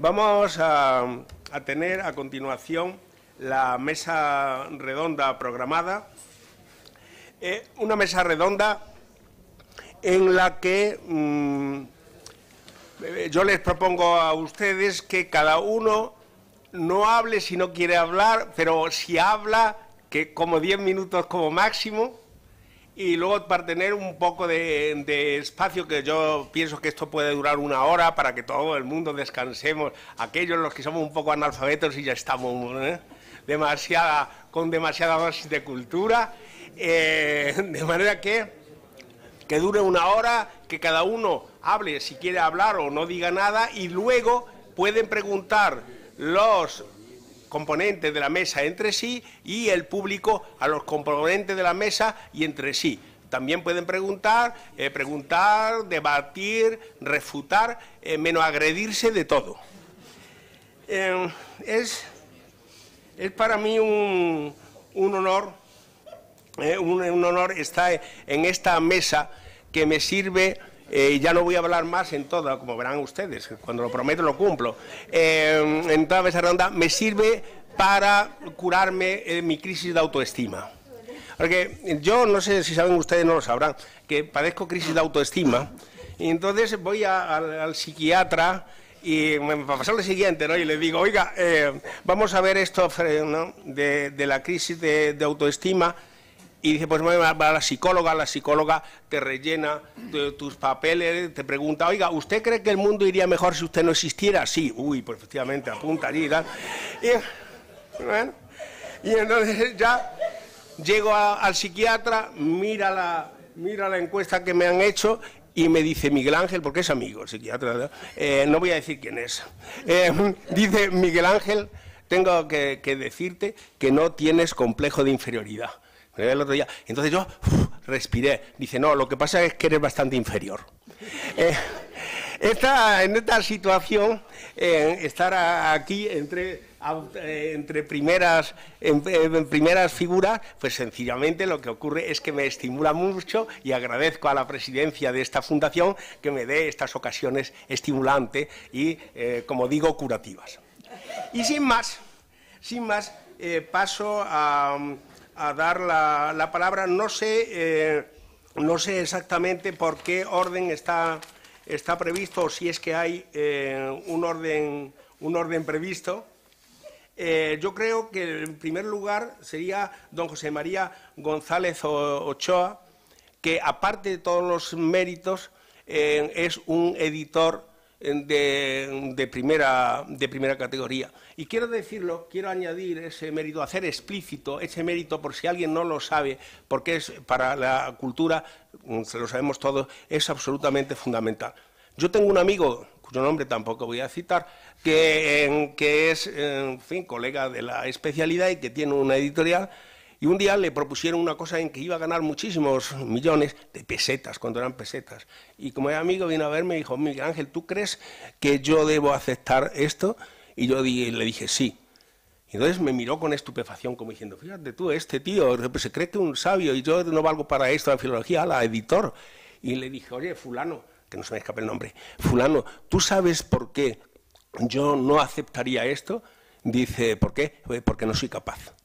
Vamos a tener a continuación la mesa redonda programada. Una mesa redonda en la que yo les propongo a ustedes que cada uno no hable si no quiere hablar, pero si habla, que como 10 minutos como máximo, y luego para tener un poco de espacio, que yo pienso que esto puede durar 1 hora para que todo el mundo descansemos, aquellos los que somos un poco analfabetos y ya estamos con demasiada dosis de cultura, de manera que dure 1 hora, que cada uno hable si quiere hablar o no diga nada, y luego pueden preguntar los componentes de la mesa entre sí y el público a los componentes de la mesa y entre sí. También pueden preguntar, debatir, refutar, menos agredirse de todo. Es para mí un honor, un honor estar en esta mesa que me sirve. Ya no voy a hablar más en toda, como verán ustedes, cuando lo prometo lo cumplo. En toda mesa redonda me sirve para curarme mi crisis de autoestima. Porque yo no sé si saben ustedes, no lo sabrán, que padezco crisis de autoestima, y entonces voy al psiquiatra y me pasa lo siguiente, ¿no? Y le digo, oiga, vamos a ver esto, ¿no?, de la crisis de autoestima. Y dice, pues va a la psicóloga te rellena tus papeles, te pregunta, oiga, ¿usted cree que el mundo iría mejor si usted no existiera? Sí, pues efectivamente, apunta allí y tal. Y entonces ya llego al psiquiatra, mira la encuesta que me han hecho y me dice, Miguel Ángel, porque es amigo el psiquiatra, no voy a decir quién es, dice, Miguel Ángel, tengo que decirte que no tienes complejo de inferioridad. El otro día. Entonces yo respiré. Dice, no, lo que pasa es que eres bastante inferior. En esta situación, estar aquí entre primeras figuras, pues sencillamente lo que ocurre es que me estimula mucho y agradezco a la presidencia de esta fundación que me dé estas ocasiones estimulantes y, como digo, curativas. Y sin más, paso a dar la palabra. No sé exactamente por qué orden está previsto, o si es que hay un orden previsto. Yo creo que en primer lugar sería don José María González Ochoa, que aparte de todos los méritos es un editor de primera categoría. Y quiero decirlo, quiero añadir ese mérito, hacer explícito ese mérito, por si alguien no lo sabe, porque es para la cultura, se lo sabemos todos, es absolutamente fundamental. Yo tengo un amigo, cuyo nombre tampoco voy a citar, que es, en fin, colega de la especialidad y que tiene una editorial. Y un día le propusieron una cosa en que iba a ganar muchísimos millones de pesetas, cuando eran pesetas. Y como era amigo, vino a verme y dijo, Miguel Ángel, ¿tú crees que yo debo aceptar esto? Y yo le dije, sí. Y entonces me miró con estupefacción, como diciendo, fíjate tú, este tío pues se cree que es un sabio y yo no valgo para esto, la filología, la editor. Y le dije, oye, fulano, que no se me escape el nombre, fulano, ¿tú sabes por qué yo no aceptaría esto? Dice, ¿por qué? Porque no soy capaz.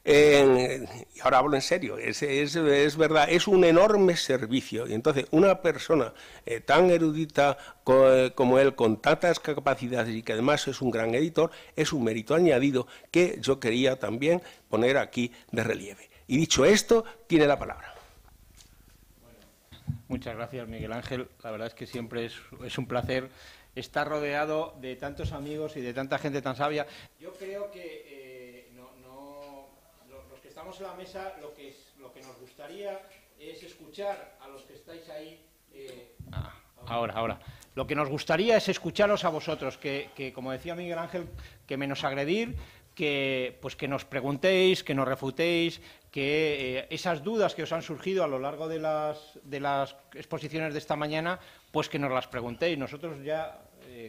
Y ahora hablo en serio, es verdad, es un enorme servicio. Y entonces una persona tan erudita como él, con tantas capacidades y que además es un gran editor, es un mérito añadido que yo quería también poner aquí de relieve. Y dicho esto, tiene la palabra. Muchas gracias, Miguel Ángel. La verdad es que siempre es un placer estar rodeado de tantos amigos y de tanta gente tan sabia. Yo creo que estamos en la mesa, lo que nos gustaría es escuchar a los que estáis ahí. Ahora. Lo que nos gustaría es escucharos a vosotros, que como decía Miguel Ángel, que menos agredir, que nos preguntéis, que nos refutéis, que esas dudas que os han surgido a lo largo de las exposiciones de esta mañana, pues que nos las preguntéis. Nosotros ya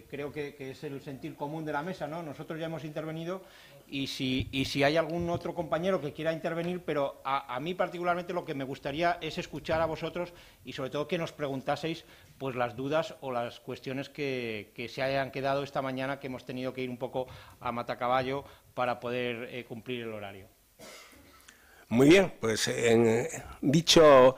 creo que es el sentir común de la mesa, ¿no? Nosotros ya hemos intervenido y si hay algún otro compañero que quiera intervenir, pero a mí particularmente lo que me gustaría es escuchar a vosotros y sobre todo que nos preguntaseis pues las dudas o las cuestiones que se hayan quedado esta mañana, que hemos tenido que ir un poco a matacaballo para poder cumplir el horario. Muy bien, pues dicho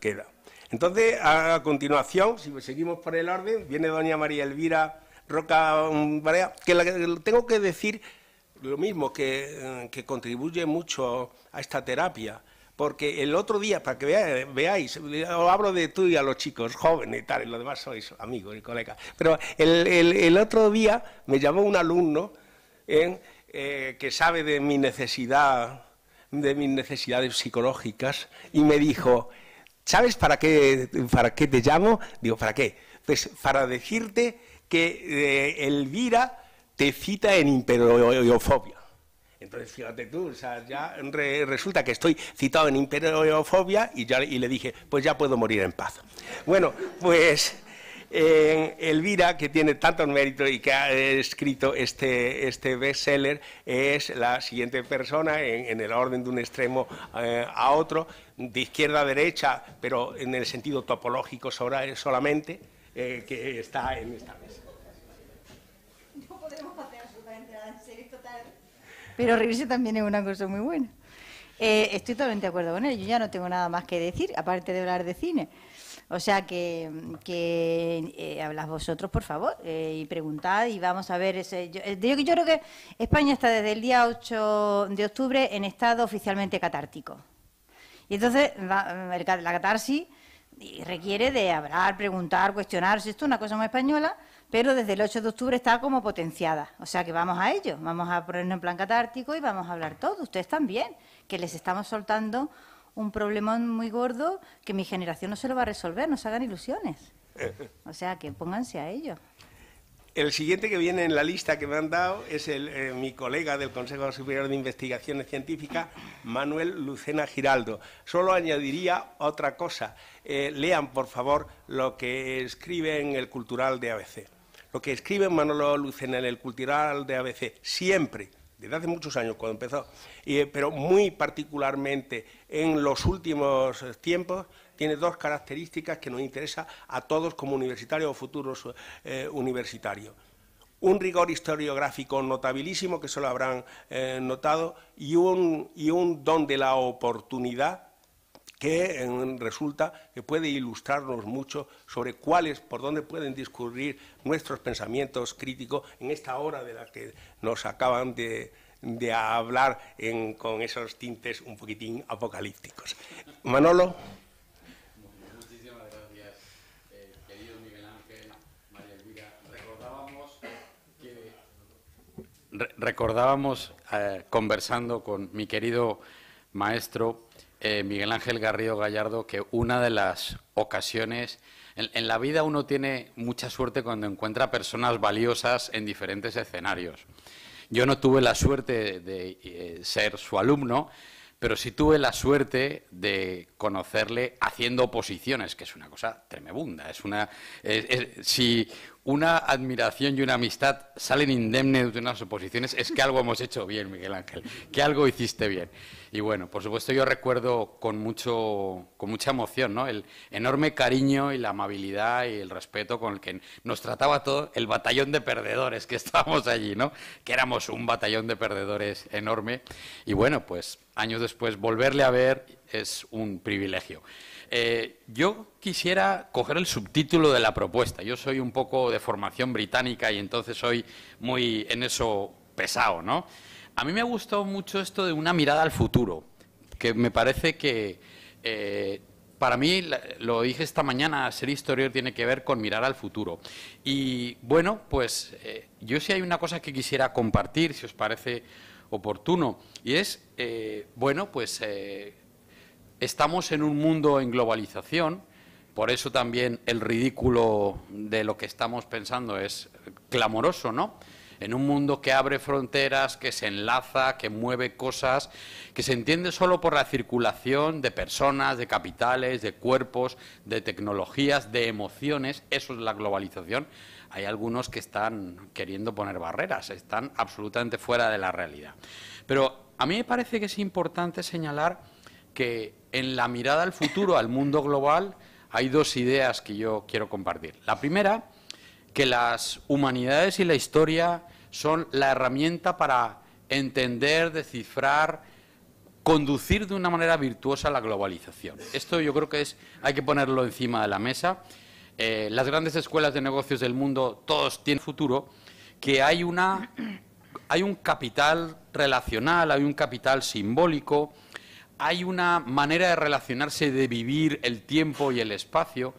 queda. Entonces, a continuación, si seguimos por el orden, viene doña María Elvira Roca Barea, que tengo que decir lo mismo, que contribuye mucho a esta terapia, porque el otro día, para que veáis, os hablo de tú y a los chicos jóvenes y tal, y los demás sois amigos y colegas, pero el otro día me llamó un alumno que sabe de mis necesidades psicológicas y me dijo, ¿sabes para qué te llamo? Digo, ¿para qué? Pues para decirte que Elvira te cita en Imperoiofobia. Entonces, fíjate tú, o sea, ya resulta que estoy citado en Imperoiofobia y le dije, pues ya puedo morir en paz. Bueno, pues Elvira, que tiene tantos méritos y que ha escrito este bestseller, es la siguiente persona en el orden de un extremo a otro, de izquierda a derecha, pero en el sentido topológico solamente, que está en esta mesa. No podemos hacer absolutamente nada en serio total. Pero reírse también es una cosa muy buena. Estoy totalmente de acuerdo con él. Yo ya no tengo nada más que decir, aparte de hablar de cine. O sea que hablas vosotros, por favor, y preguntad y vamos a ver. Yo creo que España está desde el día 8 de octubre en estado oficialmente catártico. Y entonces la catarsis requiere de hablar, preguntar, cuestionarse. Esto es una cosa muy española, pero desde el 8 de octubre está como potenciada. O sea que vamos a ello, vamos a ponernos en plan catártico y vamos a hablar todo. Ustedes también, que les estamos soltando un problemón muy gordo que mi generación no se lo va a resolver, no se hagan ilusiones. O sea que pónganse a ello. El siguiente que viene en la lista que me han dado es mi colega del Consejo Superior de Investigaciones Científicas, Manuel Lucena Giraldo. Solo añadiría otra cosa. Lean, por favor, lo que escribe en el Cultural de ABC. Lo que escribe Manolo Lucena en el Cultural de ABC, siempre, desde hace muchos años, cuando empezó, pero muy particularmente en los últimos tiempos, tiene dos características que nos interesa a todos como universitarios o futuros universitarios. Un rigor historiográfico notabilísimo, que se lo habrán notado, y un don de la oportunidad que resulta que puede ilustrarnos mucho sobre por dónde pueden discurrir nuestros pensamientos críticos en esta hora de la que nos acaban de hablar con esos tintes un poquitín apocalípticos. Manolo. Muchísimas gracias, querido Miguel Ángel, María Elvira. Recordábamos conversando con mi querido maestro Miguel Ángel Garrido Gallardo, que una de las ocasiones, en la vida uno tiene mucha suerte cuando encuentra personas valiosas en diferentes escenarios. Yo no tuve la suerte de ser su alumno, pero sí tuve la suerte de conocerle haciendo oposiciones, que es una cosa tremebunda. Si una admiración y una amistad salen indemnes de unas oposiciones, es que algo hemos hecho bien, Miguel Ángel, que algo hiciste bien. Y bueno, por supuesto yo recuerdo con mucha emoción, ¿no?, el enorme cariño y la amabilidad y el respeto con el que nos trataba todo el batallón de perdedores que estábamos allí, ¿no?, que éramos un batallón de perdedores enorme. Y bueno, pues años después volverle a ver es un privilegio. Yo quisiera coger el subtítulo de la propuesta. Yo soy un poco de formación británica y entonces soy muy en eso pesado, ¿no? A mí me ha gustado mucho esto de una mirada al futuro, que me parece que, para mí, lo dije esta mañana, ser historiador tiene que ver con mirar al futuro. Y bueno, pues yo sí hay una cosa que quisiera compartir, si os parece oportuno, y es, bueno, pues estamos en un mundo en globalización, por eso también el ridículo de lo que estamos pensando es clamoroso, ¿no? En un mundo que abre fronteras, que se enlaza, que mueve cosas, que se entiende solo por la circulación de personas, de capitales, de cuerpos, de tecnologías, de emociones, eso es la globalización. hay algunos que están queriendo poner barreras, están absolutamente fuera de la realidad. Pero a mí me parece que es importante señalar que en la mirada al futuro, al mundo global, hay dos ideas que yo quiero compartir. La primera, que las humanidades y la historia son la herramienta para entender, descifrar, conducir de una manera virtuosa la globalización. Esto yo creo que hay que ponerlo encima de la mesa. Las grandes escuelas de negocios del mundo, todos tienen futuro, que hay un capital relacional, hay un capital simbólico, hay una manera de relacionarse, de vivir el tiempo y el espacio,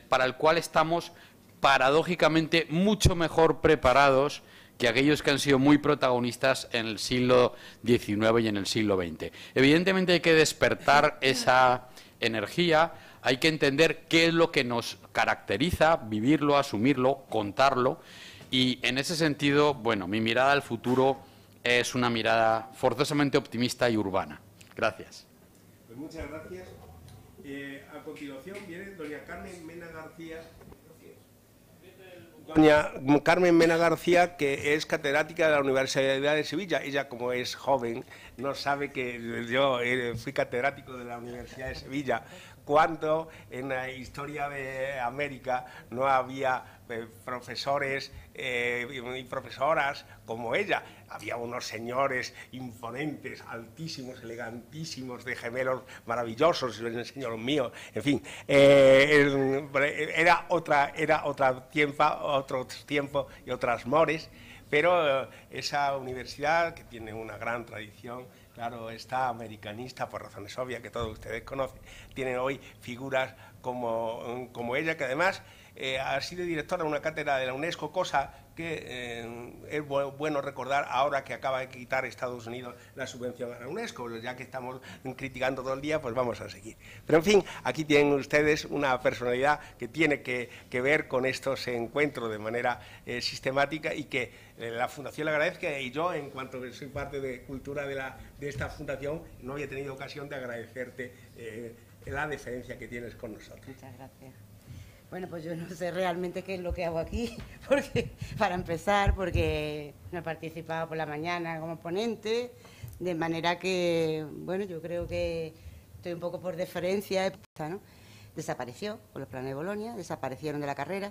para el cual estamos paradójicamente mucho mejor preparados que aquellos que han sido muy protagonistas en el siglo XIX y en el siglo XX. Evidentemente hay que despertar esa energía, hay que entender qué es lo que nos caracteriza, vivirlo, asumirlo, contarlo, y en ese sentido, bueno, mi mirada al futuro es una mirada forzosamente optimista y urbana. Gracias. Pues muchas gracias. A continuación viene doña Carmen Mena García. Doña Carmen Mena García, que es catedrática de la Universidad de Sevilla. Ella, como es joven, no sabe que yo fui catedrático de la Universidad de Sevilla cuando en la historia de América no había profesores y profesoras como ella. Había unos señores imponentes, altísimos, elegantísimos, de gemelos maravillosos, les enseño los míos, en fin. Era otro tiempo y otras mores, pero esa universidad, que tiene una gran tradición, claro, está americanista por razones obvias que todos ustedes conocen, tiene hoy figuras como ella, que además ha sido directora de una cátedra de la UNESCO, cosa que es bueno recordar ahora que acaba de quitar Estados Unidos la subvención a la UNESCO. Ya que estamos criticando todo el día, pues vamos a seguir. Pero en fin, aquí tienen ustedes una personalidad que tiene que ver con estos encuentros de manera sistemática, y que la Fundación le agradezca, y yo, en cuanto que soy parte de cultura de esta Fundación, no había tenido ocasión de agradecerte la deferencia que tienes con nosotros. Muchas gracias. Bueno, pues yo no sé realmente qué es lo que hago aquí, porque para empezar, porque no he participado por la mañana como ponente, de manera que, bueno, yo creo que estoy un poco por deferencia, ¿no? Desapareció con los planes de Bolonia, desaparecieron de la carrera,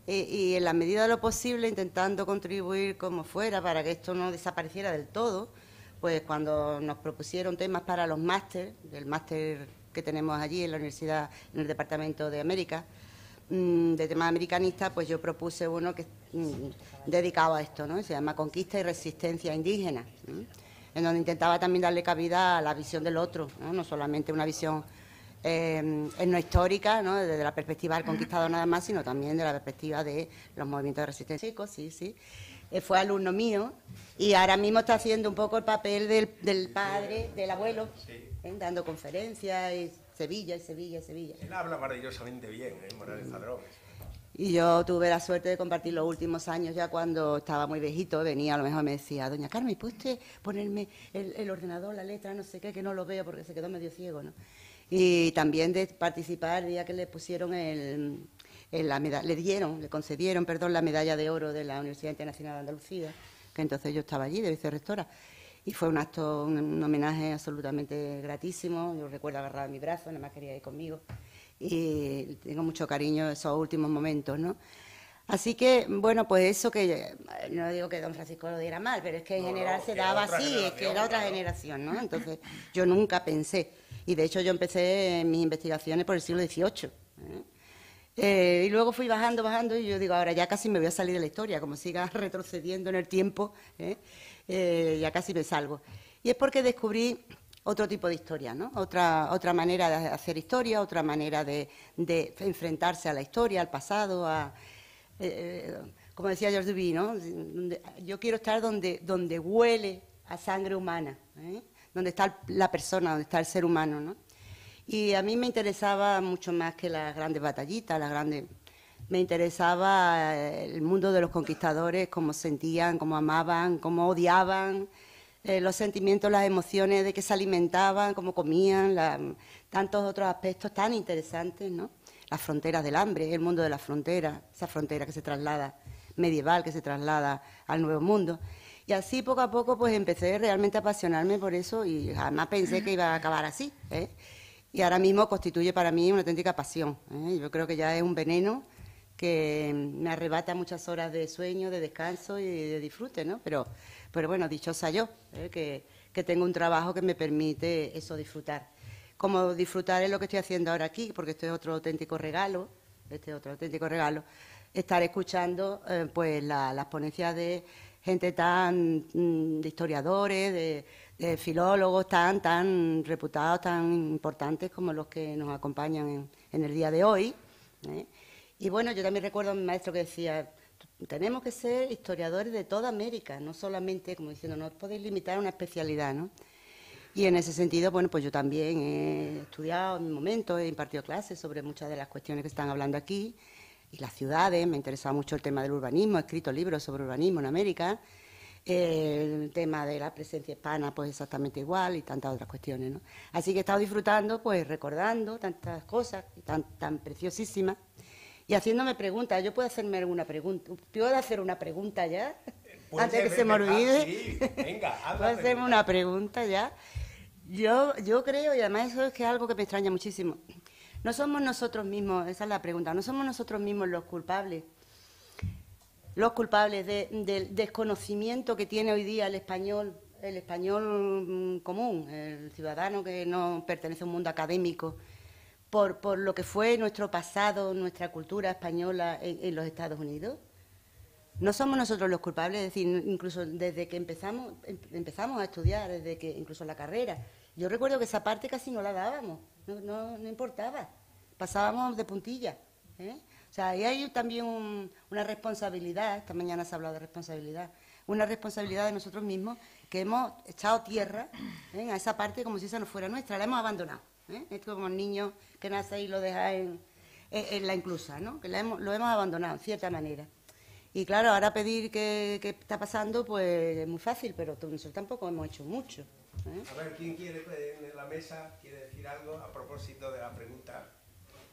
y en la medida de lo posible, intentando contribuir como fuera para que esto no desapareciera del todo, pues cuando nos propusieron temas para los máster, del máster que tenemos allí en la universidad, en el Departamento de América, de temas americanistas, pues yo propuse uno que dedicado a esto, ¿no? Se llama Conquista y Resistencia Indígena, ¿no? En donde intentaba también darle cabida a la visión del otro, no solamente una visión etnohistórica, ¿no? Desde la perspectiva del conquistador nada más, sino también de la perspectiva de los movimientos de resistencia. Sí. Fue alumno mío y ahora mismo está haciendo un poco el papel del padre, del abuelo, dando conferencias y Sevilla. Él habla maravillosamente bien, Morales Padrón. Y yo tuve la suerte de compartir los últimos años, ya cuando estaba muy viejito, venía, a lo mejor me decía, doña Carmen, ¿puede usted ponerme el ordenador, la letra, no sé qué, que no lo veo porque se quedó medio ciego, ¿no? Y también de participar el día que le pusieron le concedieron la medalla de oro de la Universidad Internacional de Andalucía, que entonces yo estaba allí de vicerrectora. Y fue un acto, un homenaje absolutamente gratísimo. Yo recuerdo agarrar mi brazo, nada más quería ir conmigo. Y tengo mucho cariño de esos últimos momentos, ¿no? Así que, bueno, pues eso que... No digo que don Francisco lo diera mal, pero es que en general se daba así, es que era otra generación, ¿no? Entonces, yo nunca pensé. Y de hecho yo empecé mis investigaciones por el siglo XVIII. Y luego fui bajando, y yo digo, ahora ya casi me voy a salir de la historia, como siga retrocediendo en el tiempo, ya casi me salvo. Y es porque descubrí otro tipo de historia, ¿no? Otra manera de hacer historia, otra manera de enfrentarse a la historia, al pasado, como decía George Duby, ¿no? Yo quiero estar donde huele a sangre humana, donde está la persona, donde está el ser humano, ¿no? Y a mí me interesaba mucho más que las grandes batallitas, me interesaba el mundo de los conquistadores, cómo sentían, cómo amaban, cómo odiaban, los sentimientos, las emociones de que se alimentaban, cómo comían, tantos otros aspectos tan interesantes, ¿no? las fronteras del hambre, el mundo de las fronteras, esa frontera que se traslada, medieval, que se traslada al Nuevo Mundo. Y así poco a poco pues empecé realmente a apasionarme por eso y jamás pensé que iba a acabar así, ¿eh? Y ahora mismo constituye para mí una auténtica pasión, ¿eh? Yo creo que ya es un veneno que me arrebata muchas horas de sueño, de descanso y de disfrute, ¿no? Pero bueno, dichosa yo, que tengo un trabajo que me permite eso, disfrutar. Como disfrutar es lo que estoy haciendo ahora aquí, porque este es otro auténtico regalo, estar escuchando pues las ponencias de gente de historiadores, de filólogos tan reputados, tan importantes como los que nos acompañan en el día de hoy, ¿eh? Y bueno, yo también recuerdo a mi maestro que decía, tenemos que ser historiadores de toda América, no solamente, como diciendo, no os podéis limitar a una especialidad, ¿no? Y en ese sentido, bueno, pues yo también he estudiado en mi momento, he impartido clases sobre muchas de las cuestiones que están hablando aquí, y las ciudades, me interesaba mucho el tema del urbanismo, he escrito libros sobre urbanismo en América, el tema de la presencia hispana, pues exactamente igual, y tantas otras cuestiones, ¿no? Así que he estado disfrutando, pues recordando tantas cosas tan preciosísimas, y haciéndome preguntas. ¿Yo puedo hacerme alguna pregunta? ¿Puedo hacer una pregunta ya? Antes que se me olvide. Sí, venga, ¿Puedo hacerme una pregunta ya? Yo creo, y además eso es que es algo que me extraña muchísimo. No somos nosotros mismos, esa es la pregunta, no somos nosotros mismos los culpables del desconocimiento que tiene hoy día el español común, el ciudadano que no pertenece a un mundo académico, por lo que fue nuestro pasado, nuestra cultura española en los Estados Unidos. No somos nosotros los culpables, es decir, incluso desde que empezamos a estudiar, desde que incluso la carrera. Yo recuerdo que esa parte casi no la dábamos, no importaba, pasábamos de puntilla, ¿eh? O sea, ahí hay también una responsabilidad, esta mañana se ha hablado de responsabilidad, una responsabilidad de nosotros mismos que hemos echado tierra, ¿eh?, a esa parte como si esa no fuera nuestra, la hemos abandonado, ¿eh? Es como el niño que nace y lo deja en la inclusa, ¿no? Que lo hemos abandonado, en cierta manera. Y claro, ahora pedir qué está pasando, pues es muy fácil, pero nosotros tampoco hemos hecho mucho, ¿eh? A ver, ¿quién quiere en la mesa quiere decir algo a propósito de la pregunta?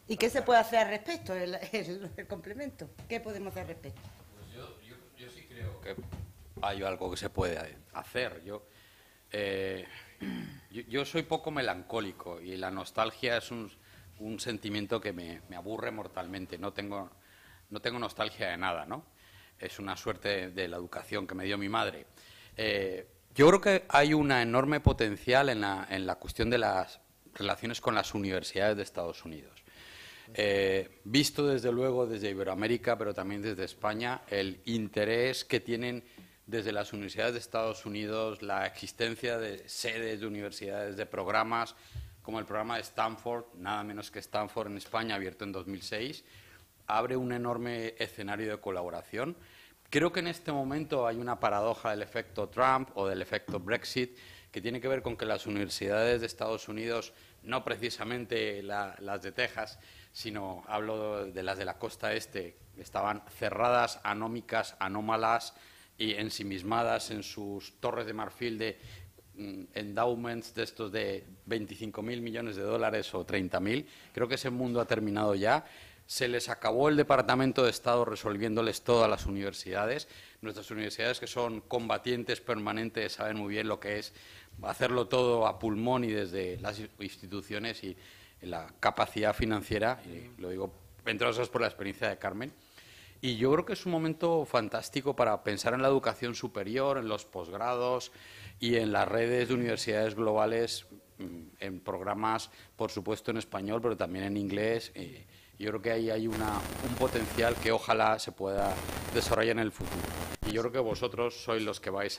¿Y qué se puede hacer al respecto, el complemento? ¿Qué podemos hacer al respecto? Pues yo sí creo que hay algo que se puede hacer. Yo soy poco melancólico y la nostalgia es un sentimiento que me aburre mortalmente. No tengo nostalgia de nada, ¿no? Es una suerte de la educación que me dio mi madre. Yo creo que hay un enorme potencial en la cuestión de las relaciones con las universidades de Estados Unidos. Visto desde luego desde Iberoamérica, pero también desde España, el interés que tienen desde las universidades de Estados Unidos, la existencia de sedes de universidades, de programas, como el programa de Stanford, nada menos que Stanford en España, abierto en 2006, abre un enorme escenario de colaboración. Creo que en este momento hay una paradoja del efecto Trump o del efecto Brexit, que tiene que ver con que las universidades de Estados Unidos, no precisamente las de Texas, sino hablo de las de la costa este, estaban cerradas, anómicas, anómalas y ensimismadas en sus torres de marfil de endowments de estos de 25.000 millones de dólares o 30.000. Creo que ese mundo ha terminado ya. Se les acabó el Departamento de Estado resolviéndoles todas las universidades. Nuestras universidades, que son combatientes permanentes, saben muy bien lo que es hacerlo todo a pulmón y desde las instituciones y la capacidad financiera, y lo digo entre otras por la experiencia de Carmen. Y yo creo que es un momento fantástico para pensar en la educación superior, en los posgrados y en las redes de universidades globales, en programas, por supuesto, en español, pero también en inglés. Yo creo que ahí hay un potencial que ojalá se pueda desarrollar en el futuro. Y yo creo que vosotros sois los que vais,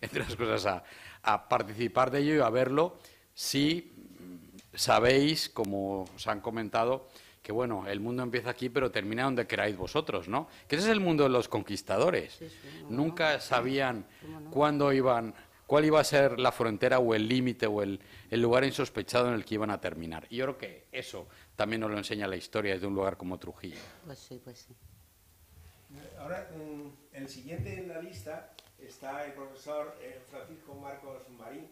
entre las cosas, a participar de ello y a verlo si sabéis, como os han comentado, que bueno, el mundo empieza aquí pero termina donde queráis vosotros, ¿no? Que ese es el mundo de los conquistadores. Sí, nunca sabían cuándo cuál iba a ser la frontera o el límite o el lugar insospechado en el que iban a terminar. Y yo creo que eso también nos lo enseña la historia desde un lugar como Trujillo. Pues sí, pues sí. Ahora, el siguiente en la lista está el profesor Francisco Marcos Marín.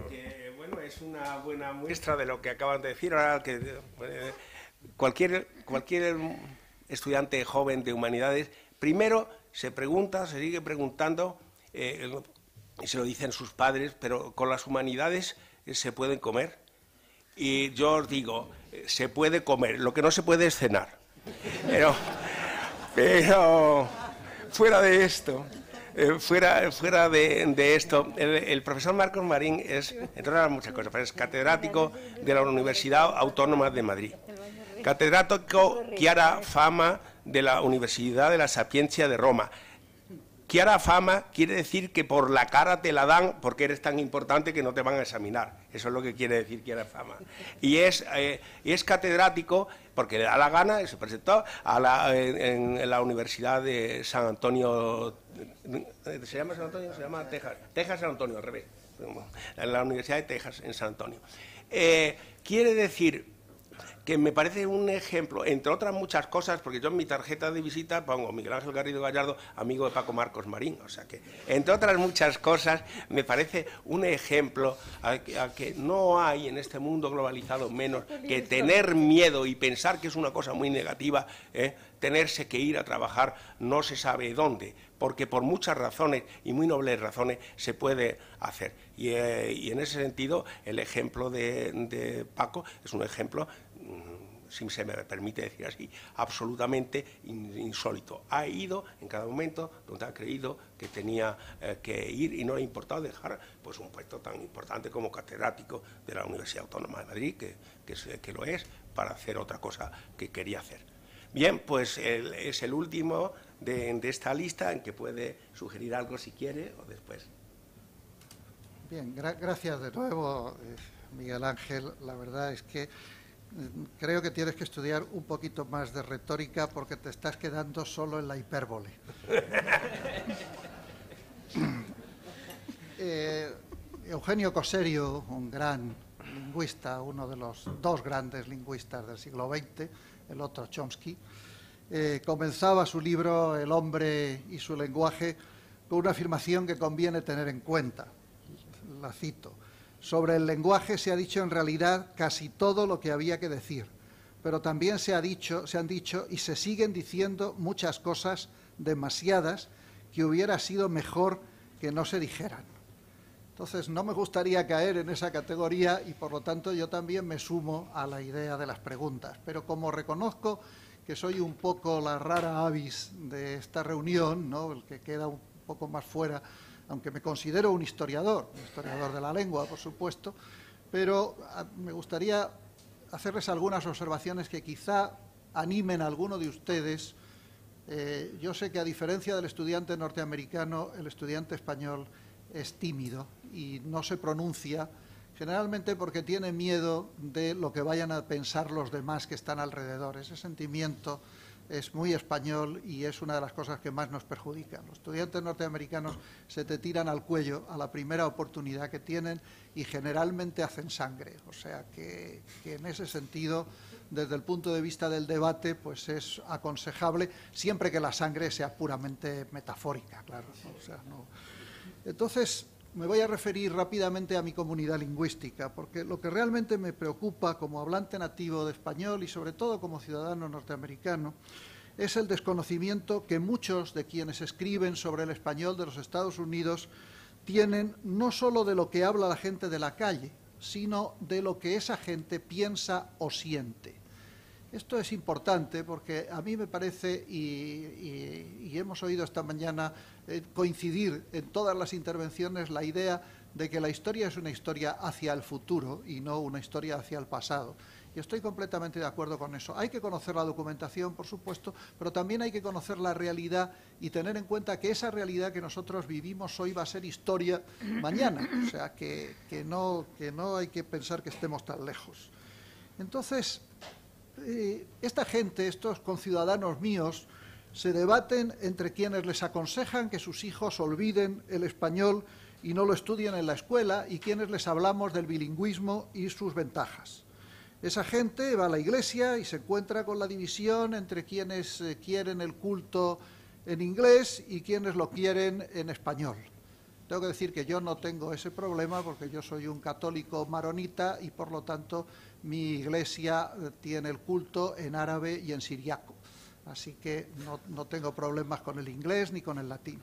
Que, bueno, es una buena muestra de lo que acaban de decir. Ahora que cualquier estudiante joven de humanidades, primero se pregunta, se sigue preguntando, y se lo dicen sus padres, pero con las humanidades se pueden comer. Y yo os digo, se puede comer, lo que no se puede es cenar. Pero fuera de esto, fuera de esto, el profesor Marcos Marín es, entre otras muchas cosas, es catedrático de la Universidad Autónoma de Madrid, catedrático Chiara Fama de la Universidad de la Sapienza de Roma. Chiara Fama quiere decir que por la cara te la dan porque eres tan importante que no te van a examinar. Eso es lo que quiere decir Chiara Fama. Y es catedrático porque le da la gana y se presentó en la Universidad de San Antonio. ¿Se llama San Antonio? Se llama Texas. Texas San Antonio, al revés. En la Universidad de Texas, en San Antonio. Quiere decir que me parece un ejemplo, entre otras muchas cosas, porque yo en mi tarjeta de visita pongo Miguel Ángel Garrido Gallardo, amigo de Paco Marcos Marín, o sea que, entre otras muchas cosas, me parece un ejemplo a que no hay en este mundo globalizado menos que tener miedo y pensar que es una cosa muy negativa, tenerse que ir a trabajar no se sabe dónde, porque por muchas razones y muy nobles razones se puede hacer. Y en ese sentido, el ejemplo de Paco es un ejemplo, si se me permite decir así, absolutamente insólito. Ha ido en cada momento donde ha creído que tenía que ir y no le ha importado dejar pues un puesto tan importante como catedrático de la Universidad Autónoma de Madrid, que lo es, para hacer otra cosa que quería hacer. Bien, pues es el último de esta lista, en que puede sugerir algo si quiere o después. Bien, gracias de nuevo, Miguel Ángel. La verdad es que creo que tienes que estudiar un poquito más de retórica porque te estás quedando solo en la hipérbole. Eugenio Coserio, un gran lingüista, uno de los dos grandes lingüistas del siglo XX, el otro Chomsky, comenzaba su libro El hombre y su lenguaje con una afirmación que conviene tener en cuenta. La cito: sobre el lenguaje se ha dicho en realidad casi todo lo que había que decir, pero también se han dicho y se siguen diciendo muchas cosas, demasiadas, que hubiera sido mejor que no se dijeran. Entonces, no me gustaría caer en esa categoría y, por lo tanto, yo también me sumo a la idea de las preguntas. Pero como reconozco que soy un poco la rara avis de esta reunión, ¿no?, el que queda un poco más fuera, aunque me considero un historiador de la lengua, por supuesto, pero me gustaría hacerles algunas observaciones que quizá animen a alguno de ustedes. Yo sé que, a diferencia del estudiante norteamericano, el estudiante español es tímido y no se pronuncia, generalmente porque tiene miedo de lo que vayan a pensar los demás que están alrededor. Ese sentimiento es muy español y es una de las cosas que más nos perjudican. Los estudiantes norteamericanos se te tiran al cuello a la primera oportunidad que tienen y generalmente hacen sangre. O sea que en ese sentido, desde el punto de vista del debate, pues es aconsejable, siempre que la sangre sea puramente metafórica, claro, ¿no? O sea, no. Entonces, me voy a referir rápidamente a mi comunidad lingüística, porque lo que realmente me preocupa como hablante nativo de español y sobre todo como ciudadano norteamericano es el desconocimiento que muchos de quienes escriben sobre el español de los Estados Unidos tienen, no solo de lo que habla la gente de la calle, sino de lo que esa gente piensa o siente. Esto es importante porque a mí me parece, y hemos oído esta mañana coincidir en todas las intervenciones, la idea de que la historia es una historia hacia el futuro y no una historia hacia el pasado. Y estoy completamente de acuerdo con eso. Hay que conocer la documentación, por supuesto, pero también hay que conocer la realidad y tener en cuenta que esa realidad que nosotros vivimos hoy va a ser historia mañana. O sea, que no hay que pensar que estemos tan lejos. Entonces, esta gente, estos conciudadanos míos, se debaten entre quienes les aconsejan que sus hijos olviden el español y no lo estudien en la escuela y quienes les hablamos del bilingüismo y sus ventajas. Esa gente va a la iglesia y se encuentra con la división entre quienes quieren el culto en inglés y quienes lo quieren en español. Tengo que decir que yo no tengo ese problema porque yo soy un católico maronita y por lo tanto mi iglesia tiene el culto en árabe y en siriaco. Así que no tengo problemas con el inglés ni con el latín.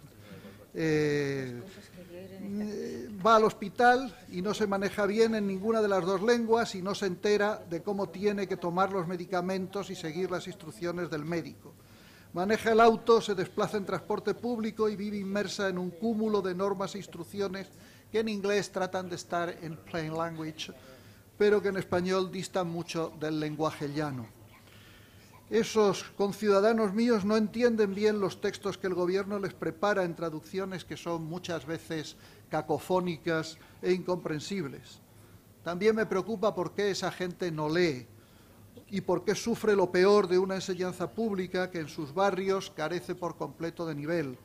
Va al hospital y no se maneja bien en ninguna de las dos lenguas y no se entera de cómo tiene que tomar los medicamentos y seguir las instrucciones del médico. Maneja el auto, se desplaza en transporte público y vive inmersa en un cúmulo de normas e instrucciones que en inglés tratan de estar en plain language, pero que en español distan mucho del lenguaje llano. Esos conciudadanos míos no entienden bien los textos que el Gobierno les prepara en traducciones que son muchas veces cacofónicas e incomprensibles. También me preocupa por qué esa gente no lee y por qué sufre lo peor de una enseñanza pública que en sus barrios carece por completo de nivel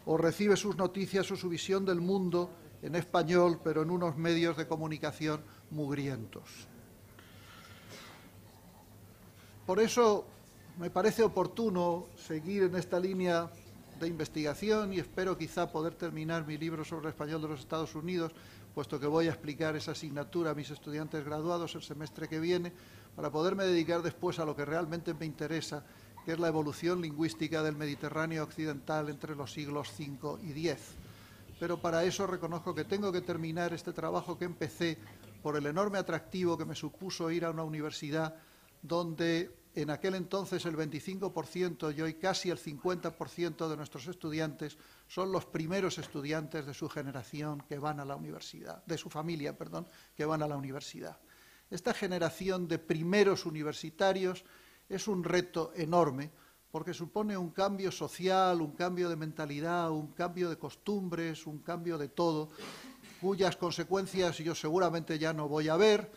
o recibe sus noticias o su visión del mundo en español, pero en unos medios de comunicación mugrientos. Por eso me parece oportuno seguir en esta línea de investigación y espero quizá poder terminar mi libro sobre el español de los Estados Unidos, puesto que voy a explicar esa asignatura a mis estudiantes graduados el semestre que viene, para poderme dedicar después a lo que realmente me interesa, que es la evolución lingüística del Mediterráneo occidental entre los siglos V y X. Pero para eso reconozco que tengo que terminar este trabajo que empecé por el enorme atractivo que me supuso ir a una universidad donde en aquel entonces el 25% y hoy casi el 50% de nuestros estudiantes son los primeros estudiantes de su generación que van a la universidad, de su familia, perdón, que van a la universidad. Esta generación de primeros universitarios es un reto enorme porque supone un cambio social, un cambio de mentalidad, un cambio de costumbres, un cambio de todo, cuyas consecuencias yo seguramente ya no voy a ver,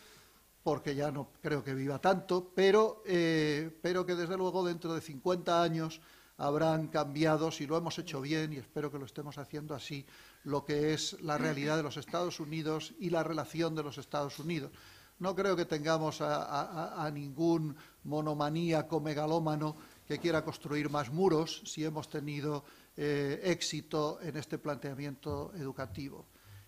porque ya no creo que viva tanto, pero que desde luego dentro de 50 años habrán cambiado, si lo hemos hecho bien, y espero que lo estemos haciendo así, lo que es la realidad de los Estados Unidos y la relación de los Estados Unidos. No creo que tengamos a ningún monomaníaco megalómano que quiera construir más muros si hemos tenido éxito en este planteamiento educativo.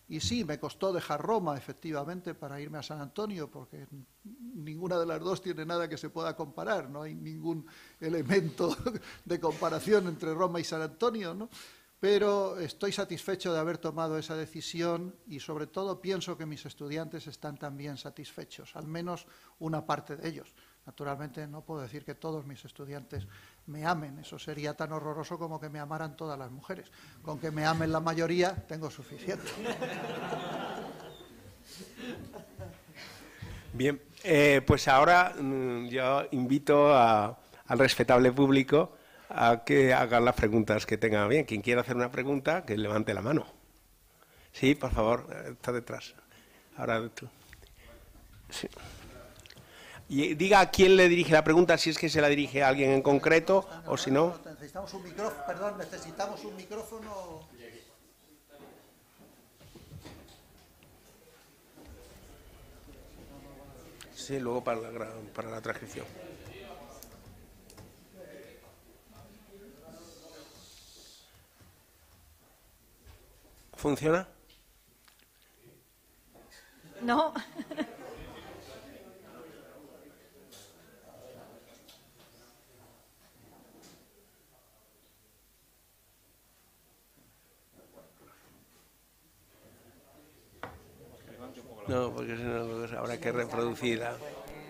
Y sí, me costó dejar Roma, efectivamente, para irme a San Antonio, porque ninguna de las dos tiene nada que se pueda comparar, no hay ningún elemento de comparación entre Roma y San Antonio, ¿no? Pero estoy satisfecho de haber tomado esa decisión y, sobre todo, pienso que mis estudiantes están también satisfechos, al menos una parte de ellos. Naturalmente, no puedo decir que todos mis estudiantes me amen, eso sería tan horroroso como que me amaran todas las mujeres. Con que me amen la mayoría, tengo suficiente. Bien, pues ahora yo invito al respetable público a que hagan las preguntas que tengan bien. Quien quiera hacer una pregunta, que levante la mano. Sí, por favor, está detrás. Ahora tú. Sí. Y diga a quién le dirige la pregunta, si es que se la dirige a alguien en concreto o si no. Necesitamos un micrófono, perdón, necesitamos un micrófono. Sí, luego para la transcripción. ¿Funciona? No. No, porque si no habrá que reproducirla.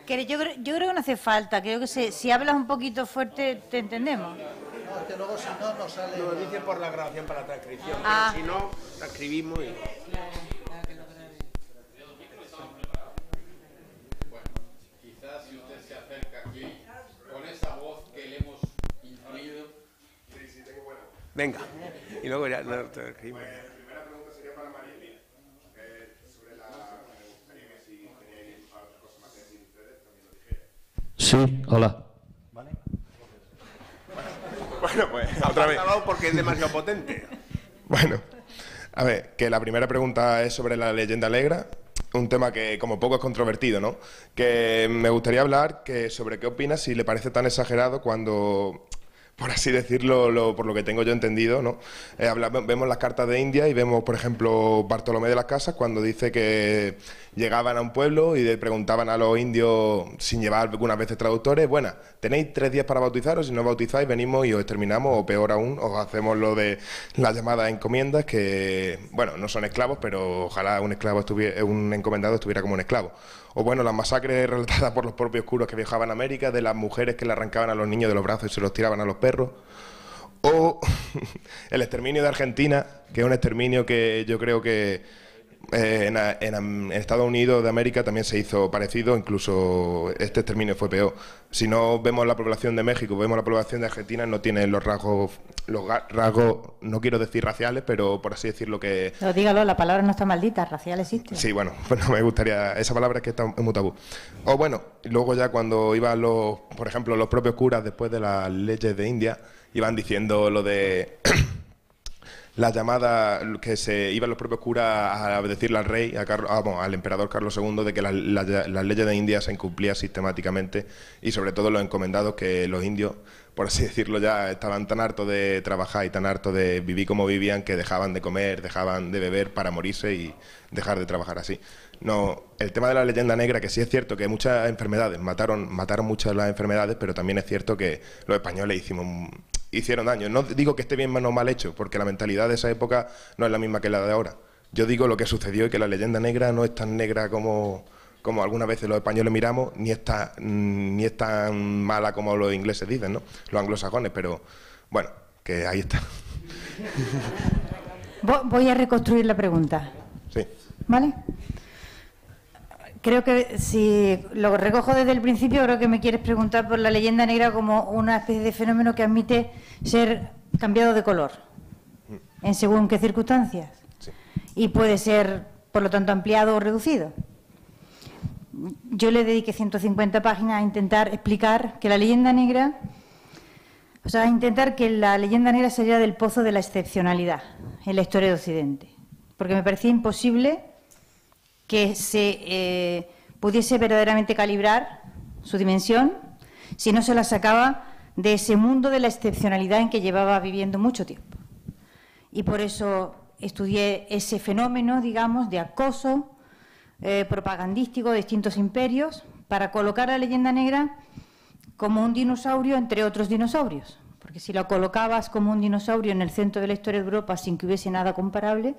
Yo creo que no hace falta. Creo que si hablas un poquito fuerte te entendemos. No, es que luego si no, no sale. Lo dice por la grabación para la transcripción, Ah. pero si no, transcribimos y... Bueno, quizás si usted se acerca aquí, con esa voz que le hemos influido... Sí, tengo buena voz. Venga, y luego ya no transcribimos. La primera pregunta sería para Marieli, sobre la... Me gustaría que si teníais otras cosas más que decir ustedes, también lo dijeran. Sí, hola. Bueno, pues otra vez. Porque es demasiado potente. Bueno, a ver, que la primera pregunta es sobre la leyenda negra, un tema que como poco es controvertido, ¿no? Que me gustaría hablar sobre qué opinas, si le parece tan exagerado cuando por así decirlo, por lo que tengo yo entendido, ¿no? Vemos las cartas de India y vemos, por ejemplo, Bartolomé de las Casas cuando dice que llegaban a un pueblo y le preguntaban a los indios, sin llevar algunas veces traductores, bueno, tenéis 3 días para bautizaros, si no bautizáis venimos y os exterminamos, o peor aún, os hacemos lo de las llamadas encomiendas, que, bueno, no son esclavos, pero ojalá un encomendado estuviera como un esclavo. O bueno, las masacres relatadas por los propios curas que viajaban a América, de las mujeres que le arrancaban a los niños de los brazos y se los tiraban a los perros. O el exterminio de Argentina, que es un exterminio que yo creo que en Estados Unidos de América también se hizo parecido, incluso este exterminio fue peor. Si no vemos la población de México, vemos la población de Argentina, no tiene los rasgos, no quiero decir raciales, pero por así decirlo que... Pero dígalo, la palabra no está maldita, racial existe. Sí, bueno, pues no me gustaría, esa palabra es que está muy tabú. O bueno, luego ya cuando iban por ejemplo, los propios curas después de las leyes de India, iban diciendo lo de... la llamada que se iban los propios curas a decirle al rey, al emperador Carlos II, de que las leyes de India se incumplían sistemáticamente y sobre todo los encomendados, que los indios, por así decirlo, ya estaban tan hartos de trabajar y tan hartos de vivir como vivían que dejaban de comer, dejaban de beber para morirse y dejar de trabajar así. No, el tema de la leyenda negra, que sí es cierto que muchas enfermedades, mataron muchas las enfermedades, pero también es cierto que los españoles hicieron daño. No digo que esté bien o mal hecho, porque la mentalidad de esa época no es la misma que la de ahora. Yo digo lo que sucedió y que la leyenda negra no es tan negra como algunas veces los españoles miramos, ni es tan mala como los ingleses dicen, ¿no? Los anglosajones, pero bueno, que ahí está. Voy a reconstruir la pregunta. Sí. ¿Vale? Creo que si lo recojo desde el principio, creo que me quieres preguntar por la leyenda negra como una especie de fenómeno que admite ser cambiado de color, en según qué circunstancias, Sí. Y puede ser, por lo tanto, ampliado o reducido. Yo le dediqué 150 páginas a intentar explicar que la leyenda negra, a intentar que la leyenda negra saliera del pozo de la excepcionalidad en la historia de Occidente, porque me parecía imposible que se pudiese verdaderamente calibrar su dimensión si no se la sacaba de ese mundo de la excepcionalidad en que llevaba viviendo mucho tiempo. Y por eso estudié ese fenómeno, digamos, de acoso propagandístico de distintos imperios para colocar la leyenda negra como un dinosaurio entre otros dinosaurios. Porque si lo colocabas como un dinosaurio en el centro de la historia de Europa sin que hubiese nada comparable,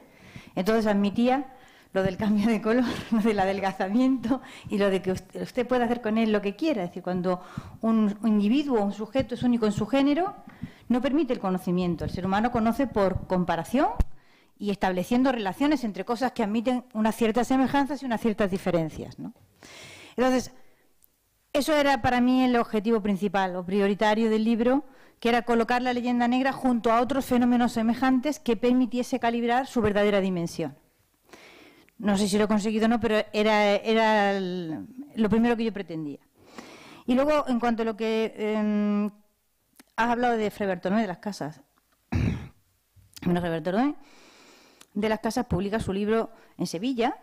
entonces admitía lo del cambio de color, lo del adelgazamiento y lo de que usted puede hacer con él lo que quiera. Es decir, cuando un individuo, un sujeto es único en su género, no permite el conocimiento. El ser humano conoce por comparación y estableciendo relaciones entre cosas que admiten unas ciertas semejanzas y unas ciertas diferencias, ¿no? Entonces, eso era para mí el objetivo principal o prioritario del libro, que era colocar la leyenda negra junto a otros fenómenos semejantes que permitiese calibrar su verdadera dimensión. No sé si lo he conseguido o no, pero era lo primero que yo pretendía. Y luego, en cuanto a lo que has hablado de Fray Bartolomé de las Casas. Bueno, Fray Bartolomé de las Casas publica su libro en Sevilla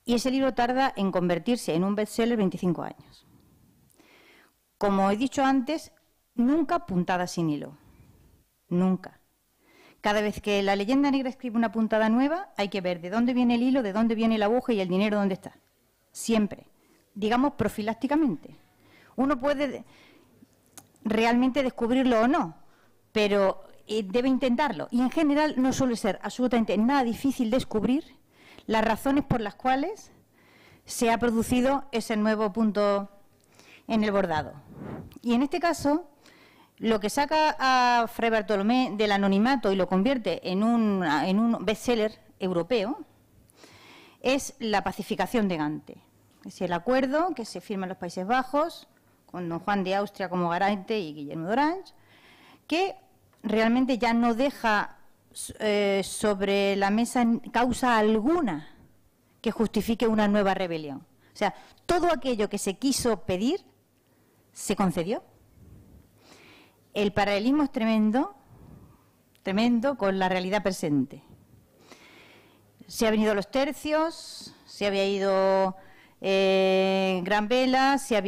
y ese libro tarda en convertirse en un bestseller 25 años. Como he dicho antes, nunca puntada sin hilo. Nunca. Cada vez que la leyenda negra escribe una puntada nueva, hay que ver de dónde viene el hilo, de dónde viene la aguja y el dinero dónde está. Siempre. Digamos, profilácticamente. Uno puede realmente descubrirlo o no, pero debe intentarlo. Y en general no suele ser absolutamente nada difícil descubrir las razones por las cuales se ha producido ese nuevo punto en el bordado. Y en este caso, lo que saca a Fray Bartolomé del anonimato y lo convierte en un bestseller europeo es la pacificación de Gante. Es el acuerdo que se firma en los Países Bajos con don Juan de Austria como garante y Guillermo de Orange, que realmente ya no deja sobre la mesa causa alguna que justifique una nueva rebelión. O sea, todo aquello que se quiso pedir se concedió. El paralelismo es tremendo, tremendo con la realidad presente. Se han venido los tercios, se había ido Gran Vela, se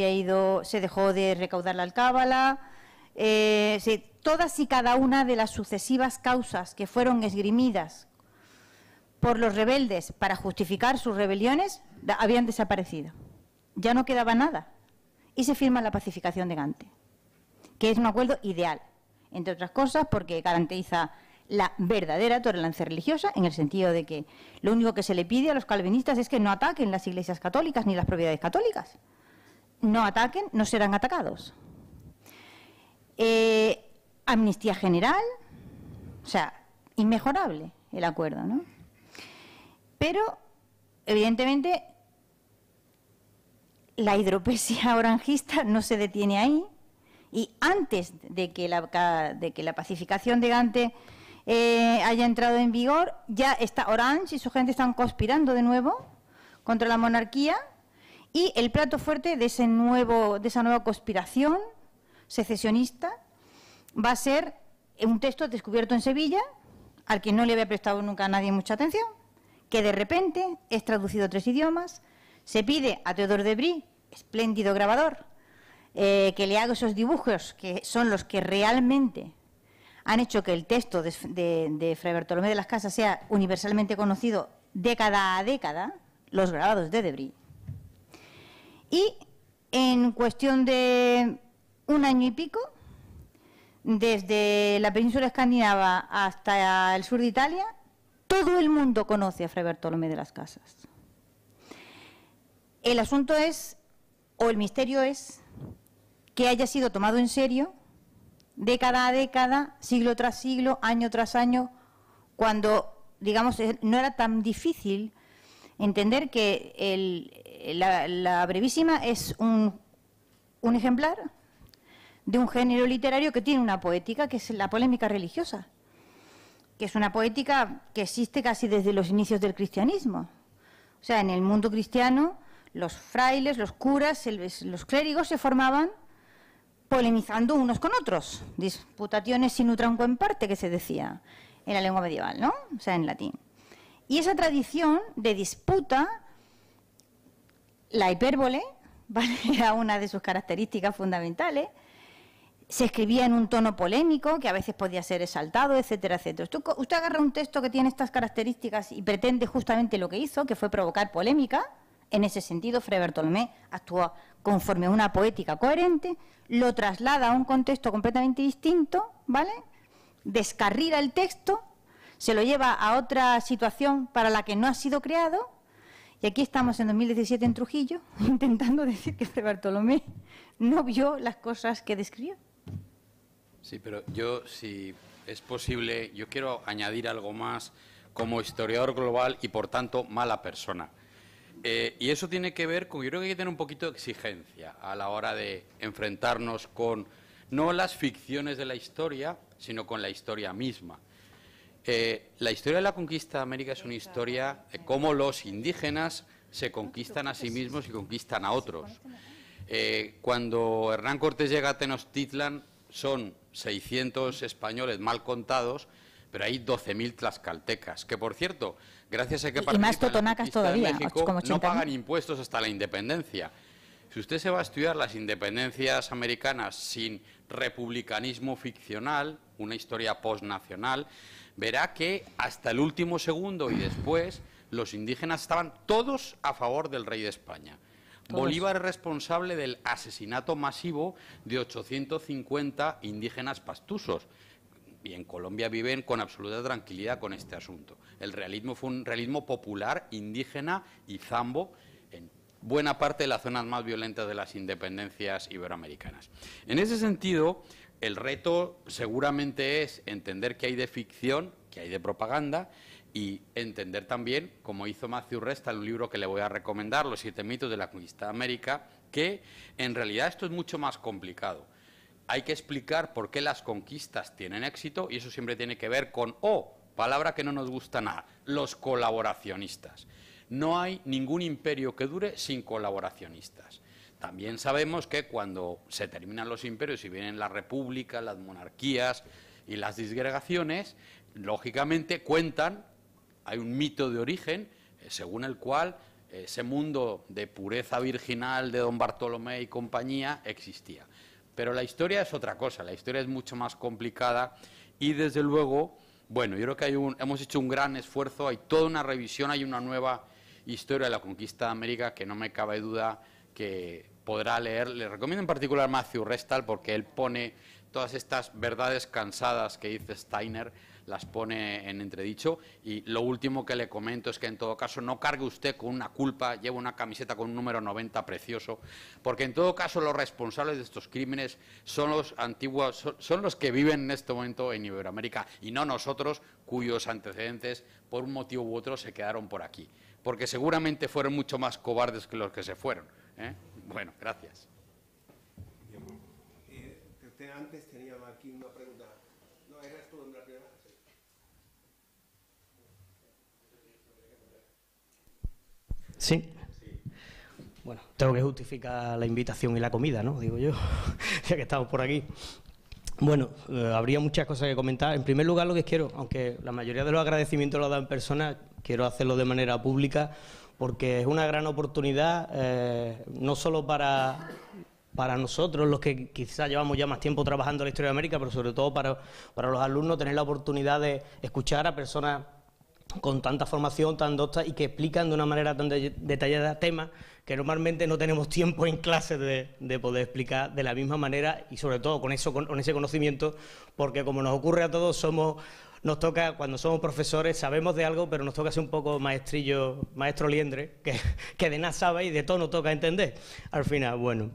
dejó de recaudar la alcábala, todas y cada una de las sucesivas causas que fueron esgrimidas por los rebeldes para justificar sus rebeliones habían desaparecido. Ya no quedaba nada. Y se firma la pacificación de Gante, que es un acuerdo ideal, entre otras cosas porque garantiza la verdadera tolerancia religiosa, en el sentido de que lo único que se le pide a los calvinistas es que no ataquen las iglesias católicas ni las propiedades católicas. No ataquen, no serán atacados. Amnistía general, o sea, inmejorable el acuerdo, ¿no? Pero, evidentemente, la hidropesia orangista no se detiene ahí, y antes de que la pacificación de Gante haya entrado en vigor, ya está Orange y su gente están conspirando de nuevo contra la monarquía, y el plato fuerte de esa nueva conspiración secesionista va a ser un texto descubierto en Sevilla, al que no le había prestado nunca a nadie mucha atención, que de repente es traducido a 3 idiomas. Se pide a Teodor de Bry, espléndido grabador, que le haga esos dibujos que son los que realmente han hecho que el texto de Fray Bartolomé de las Casas sea universalmente conocido década a década, los grabados de Bry. Y en cuestión de un año y pico, desde la península escandinava hasta el sur de Italia, todo el mundo conoce a Fray Bartolomé de las Casas. El asunto es, o el misterio es, que haya sido tomado en serio década a década, siglo tras siglo, año tras año, cuando, digamos, no era tan difícil entender que la brevísima es un ejemplar de un género literario que tiene una poética, que es la polémica religiosa, que es una poética que existe casi desde los inicios del cristianismo. O sea, en el mundo cristiano, los frailes, los curas, los clérigos se formaban polemizando unos con otros, disputationes sin utramque en parte, que se decía en la lengua medieval, ¿no? O sea, en latín. Y esa tradición de disputa, la hipérbole, ¿vale?, era una de sus características fundamentales. Se escribía en un tono polémico, que a veces podía ser exaltado, etcétera, etcétera. Usted agarra un texto que tiene estas características y pretende justamente lo que hizo, que fue provocar polémica. En ese sentido, Fray Bartolomé actuó conforme a una poética coherente, lo traslada a un contexto completamente distinto, ¿vale?, descarrila el texto, se lo lleva a otra situación para la que no ha sido creado, y aquí estamos en 2017 en Trujillo, intentando decir que Fray Bartolomé no vio las cosas que describió. Sí, pero yo, si es posible, yo quiero añadir algo más como historiador global y, por tanto, mala persona. Y eso tiene que ver con, yo creo que hay que tener un poquito de exigencia a la hora de enfrentarnos con, no las ficciones de la historia, sino con la historia misma. La historia de la conquista de América es una historia de cómo los indígenas se conquistan a sí mismos y conquistan a otros. Cuando Hernán Cortés llega a Tenochtitlan, son 600 españoles mal contados, pero hay 12.000 tlaxcaltecas, que, por cierto, gracias a que y más totonacas todavía, México, como no pagan impuestos hasta la independencia. Si usted se va a estudiar las independencias americanas sin republicanismo ficcional, una historia postnacional, verá que hasta el último segundo y después los indígenas estaban todos a favor del rey de España. Todos. Bolívar es responsable del asesinato masivo de 850 indígenas pastusos. Y en Colombia viven con absoluta tranquilidad con este asunto. El realismo fue un realismo popular, indígena y zambo en buena parte de las zonas más violentas de las independencias iberoamericanas. En ese sentido, el reto seguramente es entender qué hay de ficción, qué hay de propaganda, y entender también, como hizo Matthew Resta en un libro que le voy a recomendar, Los 7 mitos de la conquista de América, que en realidad esto es mucho más complicado. Hay que explicar por qué las conquistas tienen éxito, y eso siempre tiene que ver con, palabra que no nos gusta nada, los colaboracionistas. No hay ningún imperio que dure sin colaboracionistas. También sabemos que cuando se terminan los imperios y vienen las repúblicas, las monarquías y las disgregaciones, lógicamente cuentan, hay un mito de origen, según el cual ese mundo de pureza virginal de don Bartolomé y compañía existía. Pero la historia es otra cosa, la historia es mucho más complicada y, desde luego, bueno, yo creo que hemos hecho un gran esfuerzo, hay toda una revisión, hay una nueva historia de la conquista de América que no me cabe duda que podrá leer. Le recomiendo en particular a Matthew Restal porque él pone todas estas verdades cansadas que dice Steiner, las pone en entredicho. Y lo último que le comento es que, en todo caso, no cargue usted con una culpa, lleve una camiseta con un número 90 precioso, porque en todo caso los responsables de estos crímenes son los antiguos, son los que viven en este momento en Iberoamérica y no nosotros, cuyos antecedentes por un motivo u otro se quedaron por aquí, porque seguramente fueron mucho más cobardes que los que se fueron, ¿eh? Bueno, gracias. Antes tenía aquí una pregunta. ¿No eras tú en la primera? Sí. Bueno, tengo que justificar la invitación y la comida, ¿no? Digo yo, ya que estamos por aquí. Bueno, habría muchas cosas que comentar. En primer lugar, lo que quiero, aunque la mayoría de los agradecimientos los da en persona, quiero hacerlo de manera pública, porque es una gran oportunidad, no solo para nosotros, los que quizás llevamos ya más tiempo trabajando en la historia de América, pero sobre todo para los alumnos, tener la oportunidad de escuchar a personas con tanta formación, tan docta, y que explican de una manera tan detallada temas que normalmente no tenemos tiempo en clase de poder explicar de la misma manera, y sobre todo con ese conocimiento, porque como nos ocurre a todos, nos toca, cuando somos profesores, sabemos de algo, pero nos toca ser un poco maestro liendre, que de nada sabe y de todo nos toca entender. Al final, bueno,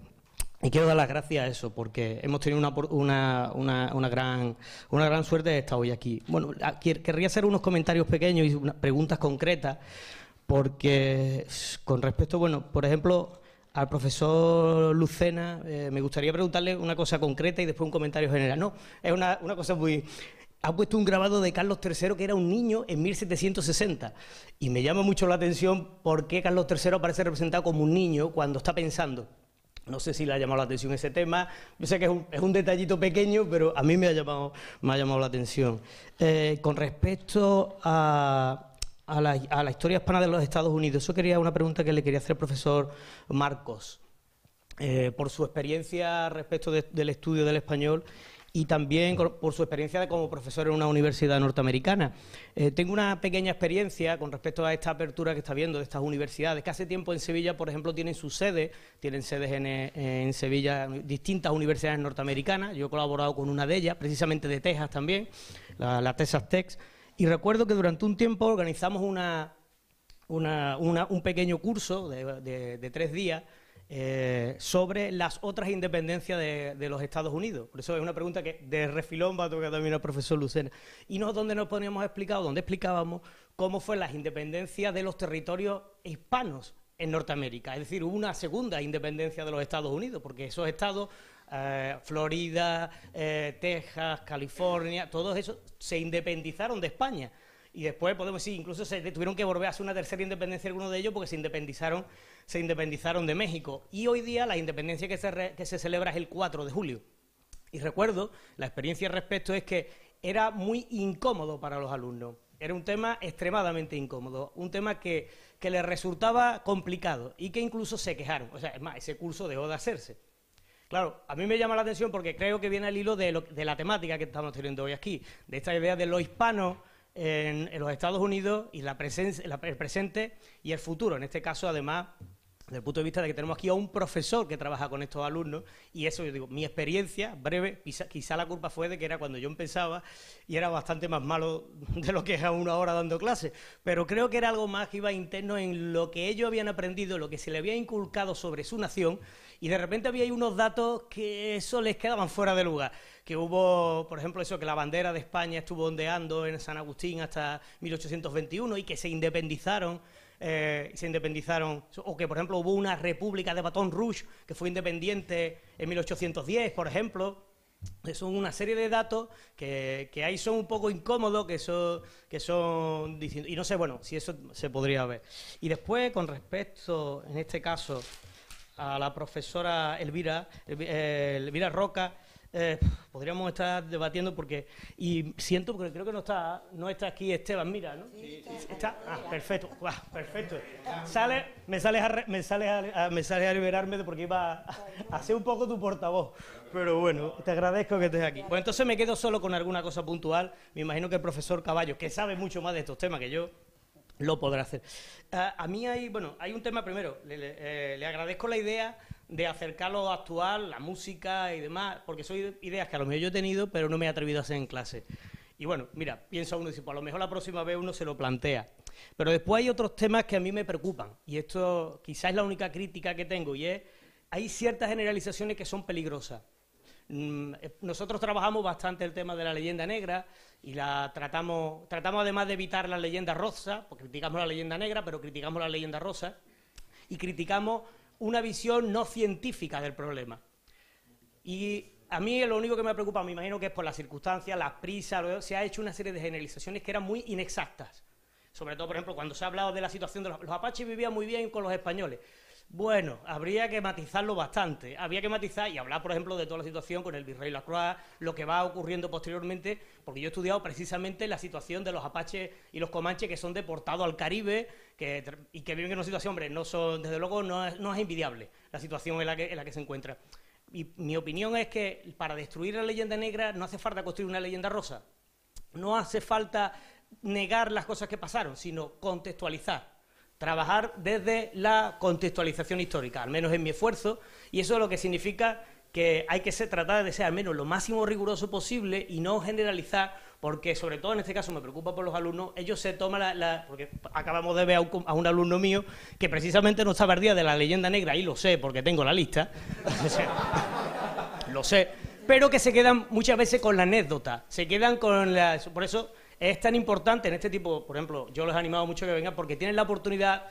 y quiero dar las gracias a eso, porque hemos tenido una gran suerte de estar hoy aquí. Bueno, querría hacer unos comentarios pequeños y unas preguntas concretas, porque con respecto, bueno, por ejemplo, al profesor Lucena, me gustaría preguntarle una cosa concreta y después un comentario general. No, es una cosa muy... Ha puesto un grabado de Carlos III que era un niño en 1760, y me llama mucho la atención por qué Carlos III aparece representado como un niño cuando está pensando. No sé si le ha llamado la atención ese tema. Yo sé que es un detallito pequeño, pero a mí me ha llamado la atención. Con respecto a la historia hispana de los Estados Unidos, eso quería una pregunta que le quería hacer al profesor Marcos, por su experiencia respecto del estudio del español y también por su experiencia como profesor en una universidad norteamericana. Tengo una pequeña experiencia con respecto a esta apertura que está viendo de estas universidades, que hace tiempo en Sevilla, por ejemplo, tienen sedes en Sevilla, distintas universidades norteamericanas. Yo he colaborado con una de ellas, precisamente de Texas también, la Texas Tech, y recuerdo que durante un tiempo organizamos un pequeño curso de 3 días, sobre las otras independencias de los Estados Unidos. Por eso es una pregunta que de refilón va a tocar también al profesor Lucena. Y donde nos poníamos explicado, donde explicábamos cómo fue las independencias de los territorios hispanos en Norteamérica. Es decir, hubo una segunda independencia de los Estados Unidos, porque esos estados, Florida, Texas, California, todos esos se independizaron de España. Y después, podemos decir, incluso se tuvieron que volver a hacer una tercera independencia algunos de ellos porque se independizaron de México. Y hoy día la independencia que se celebra es el 4 de julio. Y recuerdo, la experiencia al respecto es que era muy incómodo para los alumnos. Era un tema extremadamente incómodo, un tema que les resultaba complicado y que incluso se quejaron. O sea, es más, ese curso dejó de hacerse. Claro, a mí me llama la atención porque creo que viene al hilo de la temática que estamos teniendo hoy aquí, de esta idea de los hispanos en los Estados Unidos y el presente y el futuro. En este caso, además, desde el punto de vista de que tenemos aquí a un profesor que trabaja con estos alumnos, y eso, yo digo, mi experiencia breve, quizá la culpa fue de que era cuando yo empezaba y era bastante más malo de lo que es aún ahora dando clases, pero creo que era algo más que iba interno en lo que ellos habían aprendido, lo que se le había inculcado sobre su nación, y de repente había ahí unos datos que eso les quedaban fuera de lugar, que hubo, por ejemplo, eso, que la bandera de España estuvo ondeando en San Agustín hasta 1821 y que se independizaron, o que, por ejemplo, hubo una república de Baton Rouge que fue independiente en 1810, por ejemplo. Son una serie de datos que ahí son un poco incómodos, que son distintos. Y no sé, bueno, si eso se podría ver. Y después, con respecto, en este caso, a la profesora Elvira Roca, podríamos estar debatiendo porque... Y siento, porque creo que no está aquí Esteban, mira, ¿no? Sí, ¿está? Ah, perfecto, perfecto. Me sale a liberarme porque iba a ser un poco tu portavoz. Pero bueno, te agradezco que estés aquí. Pues entonces me quedo solo con alguna cosa puntual. Me imagino que el profesor Caballo, que sabe mucho más de estos temas que yo, lo podrá hacer. A mí hay un tema primero. Le agradezco la idea de acercar lo actual, la música y demás, porque son ideas que a lo mejor yo he tenido, pero no me he atrevido a hacer en clase. Y bueno, mira, piensa uno y dice, pues a lo mejor la próxima vez uno se lo plantea. Pero después hay otros temas que a mí me preocupan, y esto quizás es la única crítica que tengo, y es, hay ciertas generalizaciones que son peligrosas. Nosotros trabajamos bastante el tema de la leyenda negra y tratamos además de evitar la leyenda rosa, porque criticamos la leyenda negra, pero criticamos la leyenda rosa, y criticamos una visión no científica del problema. Y a mí lo único que me preocupa, me imagino que es por las circunstancias, las prisas, se ha hecho una serie de generalizaciones que eran muy inexactas. Sobre todo, por ejemplo, cuando se ha hablado de la situación de los apaches vivían muy bien con los españoles. Bueno, habría que matizarlo bastante. Habría que matizar y hablar, por ejemplo, de toda la situación con el virrey Lacroix, lo que va ocurriendo posteriormente, porque yo he estudiado precisamente la situación de los apaches y los comanches que son deportados al Caribe y que viven en una situación, hombre, desde luego no es envidiable la situación en la que se encuentra. Y mi opinión es que para destruir la leyenda negra no hace falta construir una leyenda rosa. No hace falta negar las cosas que pasaron, sino contextualizar. Trabajar desde la contextualización histórica, al menos en mi esfuerzo, y eso es lo que significa que hay que tratar de ser al menos lo máximo riguroso posible y no generalizar, porque sobre todo en este caso me preocupa por los alumnos, ellos se toman porque acabamos de ver a un alumno mío que precisamente no estaba al día de la leyenda negra, y lo sé porque tengo la lista, lo sé, pero que se quedan muchas veces con la anécdota, se quedan con por eso es tan importante en este tipo, por ejemplo, yo les he animado mucho que vengan porque tienen la oportunidad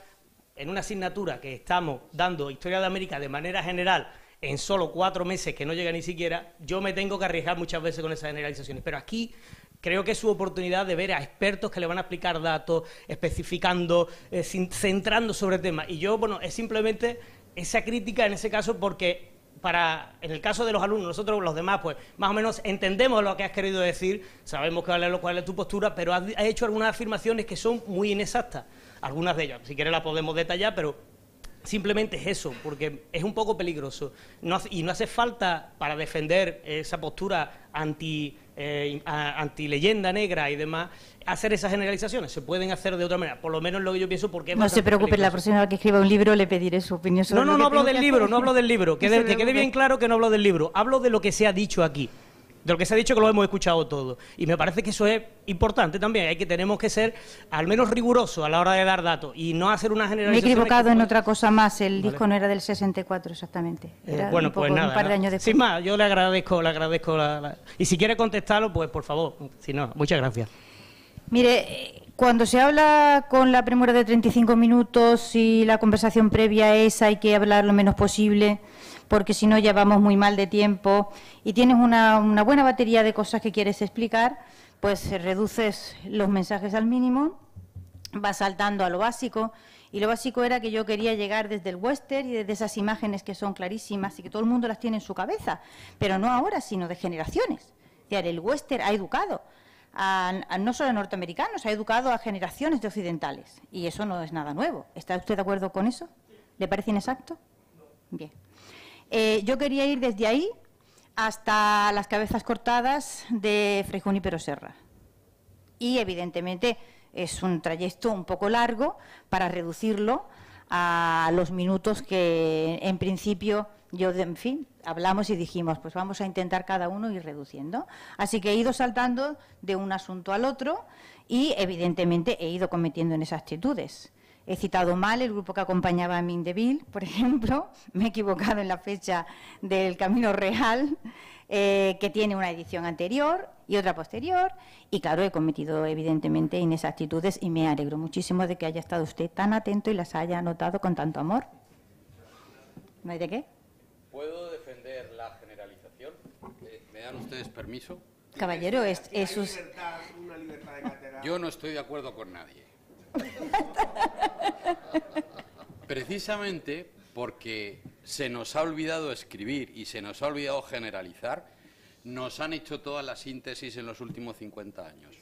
en una asignatura que estamos dando Historia de América de manera general en solo 4 meses, que no llega ni siquiera, yo me tengo que arriesgar muchas veces con esas generalizaciones, pero aquí creo que es su oportunidad de ver a expertos que le van a explicar datos, especificando, centrando sobre el tema, y yo, bueno, es simplemente esa crítica en ese caso porque... en el caso de los alumnos, nosotros los demás, pues más o menos entendemos lo que has querido decir, sabemos cuál es tu postura, pero has hecho algunas afirmaciones que son muy inexactas. Algunas de ellas, si quieres las podemos detallar, pero simplemente es eso, porque es un poco peligroso. Y no hace falta, para defender esa postura anti-leyenda negra y demás, hacer esas generalizaciones. Se pueden hacer de otra manera, por lo menos lo que yo pienso, porque es no se preocupe, peligroso. La próxima vez que escriba un libro le pediré su opinión sobre No hablo del libro, que quede bien claro que no hablo del libro, hablo de lo que se ha dicho aquí, de lo que se ha dicho, que lo hemos escuchado todo, y me parece que eso es importante también, tenemos que ser al menos rigurosos a la hora de dar datos y no hacer una generalización. Me he equivocado en otra cosa más, el disco no era del 64 exactamente, era bueno, pues nada, un par de años después. Sin más, yo le agradezco y si quiere contestarlo, pues por favor, si no, muchas gracias. Mire, cuando se habla con la premura de 35 minutos y la conversación previa es hay que hablar lo menos posible, porque si no ya vamos muy mal de tiempo y tienes una buena batería de cosas que quieres explicar, pues reduces los mensajes al mínimo, vas saltando a lo básico, y lo básico era que yo quería llegar desde el western y desde esas imágenes que son clarísimas y que todo el mundo las tiene en su cabeza, pero no ahora, sino de generaciones. O sea, el western ha educado no solo a norteamericanos, ha educado a generaciones de occidentales, y eso no es nada nuevo. ¿Está usted de acuerdo con eso? ¿Le parece inexacto? Bien. Yo quería ir desde ahí hasta las cabezas cortadas de Fray Junípero Serra. Y, evidentemente, es un trayecto un poco largo para reducirlo a los minutos que, en principio, en fin, hablamos y dijimos, pues vamos a intentar cada uno ir reduciendo. Así que he ido saltando de un asunto al otro y, evidentemente, he ido cometiendo inexactitudes. He citado mal el grupo que acompañaba a Mindeville, por ejemplo. Me he equivocado en la fecha del Camino Real, que tiene una edición anterior y otra posterior. Y, claro, he cometido, evidentemente, inexactitudes y me alegro muchísimo de que haya estado usted tan atento y las haya anotado con tanto amor. ¿No hay de qué? ¿Puedo defender la generalización? ¿Me dan ustedes permiso? Caballero, Una libertad de cátedra. Yo no estoy de acuerdo con nadie. Precisamente porque se nos ha olvidado escribir y se nos ha olvidado generalizar, nos han hecho toda la síntesis en los últimos 50 años.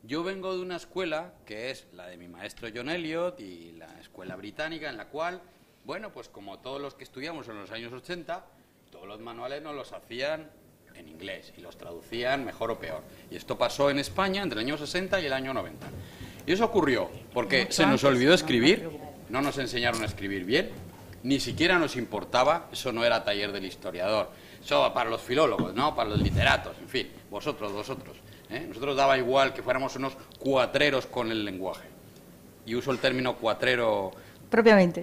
Yo vengo de una escuela que es la de mi maestro John Eliot y la escuela británica, en la cual, bueno, pues como todos los que estudiamos en los años 80, todos los manuales nos los hacían en inglés y los traducían mejor o peor. Y esto pasó en España entre el año 60 y el año 90. Y eso ocurrió porque se nos olvidó escribir, no nos enseñaron a escribir bien, ni siquiera nos importaba, eso no era taller del historiador, eso para los filólogos, ¿no? Para los literatos, en fin, vosotros. Nosotros daba igual que fuéramos unos cuatreros con el lenguaje. Y uso el término cuatrero propiamente.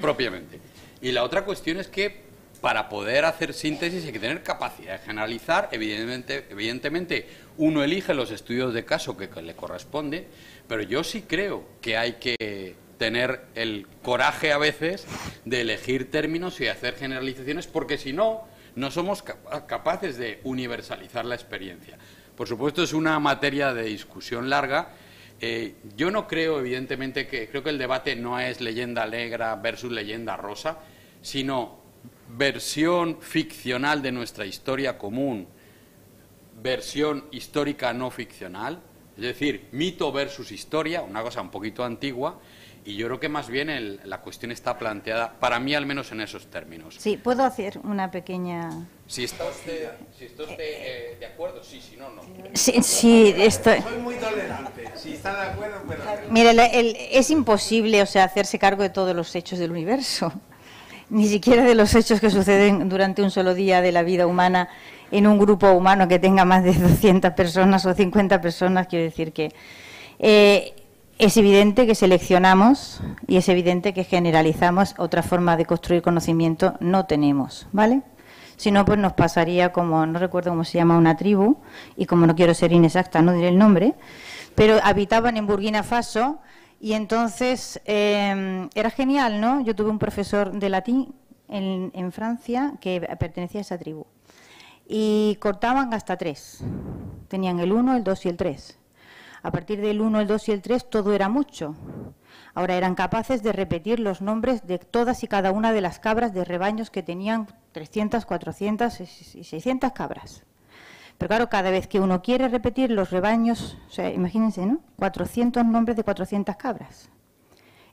Y la otra cuestión es que para poder hacer síntesis hay que tener capacidad de generalizar. Evidentemente, uno elige los estudios de caso que le corresponde, pero yo sí creo que hay que tener el coraje a veces de elegir términos y hacer generalizaciones, porque si no, no somos capaces de universalizar la experiencia. Por supuesto, es una materia de discusión larga. Yo no creo, evidentemente, creo que el debate no es leyenda negra versus leyenda rosa, sino versión ficcional de nuestra historia común, versión histórica no ficcional, es decir, mito versus historia, una cosa un poquito antigua, y yo creo que más bien la cuestión está planteada, para mí al menos en esos términos. Sí, ¿puedo hacer una pequeña...? Si está usted de acuerdo, sí, si no, no. Sí, estoy... Soy muy tolerante, si está de acuerdo, pero... Mire, es imposible, hacerse cargo de todos los hechos del universo. Ni siquiera de los hechos que suceden durante un solo día de la vida humana en un grupo humano que tenga más de 200 personas o 50 personas. Quiero decir que es evidente que seleccionamos y es evidente que generalizamos. Otra forma de construir conocimiento no tenemos, ¿vale? Si no, pues nos pasaría como, no recuerdo cómo se llama una tribu, y como no quiero ser inexacta, no diré el nombre, pero habitaban en Burkina Faso. Y entonces era genial, ¿no? Yo tuve un profesor de latín en Francia que pertenecía a esa tribu. Y cortaban hasta 3. Tenían el 1, el 2 y el 3. A partir del 1, el 2 y el 3 todo era mucho. Ahora eran capaces de repetir los nombres de todas y cada una de las cabras de rebaños que tenían 300, 400 y 600 cabras. Pero claro, cada vez que uno quiere repetir los rebaños, o sea, imagínense, ¿no? 400 nombres de 400 cabras.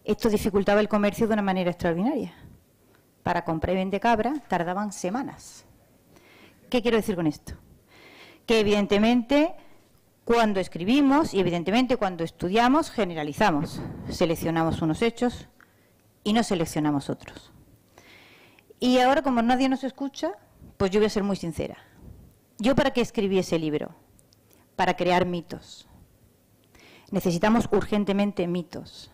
Esto dificultaba el comercio de una manera extraordinaria. Para comprar y vender cabra tardaban semanas. ¿Qué quiero decir con esto? Que evidentemente cuando escribimos y evidentemente cuando estudiamos generalizamos. Seleccionamos unos hechos y no seleccionamos otros. Y ahora, como nadie nos escucha, pues yo voy a ser muy sincera. ¿Yo para qué escribí ese libro? Para crear mitos. Necesitamos urgentemente mitos.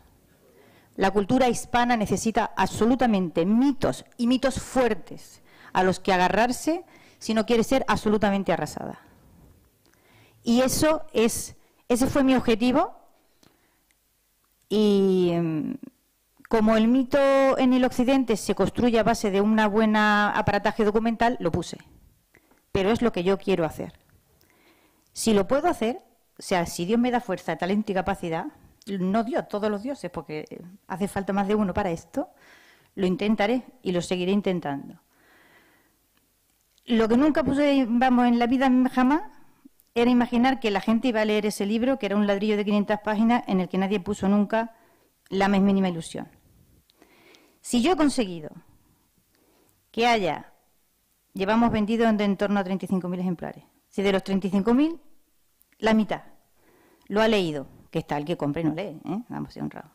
La cultura hispana necesita absolutamente mitos, y mitos fuertes, a los que agarrarse si no quiere ser absolutamente arrasada. Y ese fue mi objetivo, y como el mito en el occidente se construye a base de una buena aparataje documental, lo puse. Pero es lo que yo quiero hacer. Si lo puedo hacer, o sea, si Dios me da fuerza, talento y capacidad, no Dios, todos los dioses, porque hace falta más de uno para esto, lo intentaré y lo seguiré intentando. Lo que nunca puse, vamos, en la vida jamás, era imaginar que la gente iba a leer ese libro, que era un ladrillo de 500 páginas, en el que nadie puso nunca la más mínima ilusión. Si yo he conseguido que haya... Llevamos vendido en torno a 35.000 ejemplares. Si de los 35.000, la mitad lo ha leído, que está el que compra y no lee, vamos a ser honrados.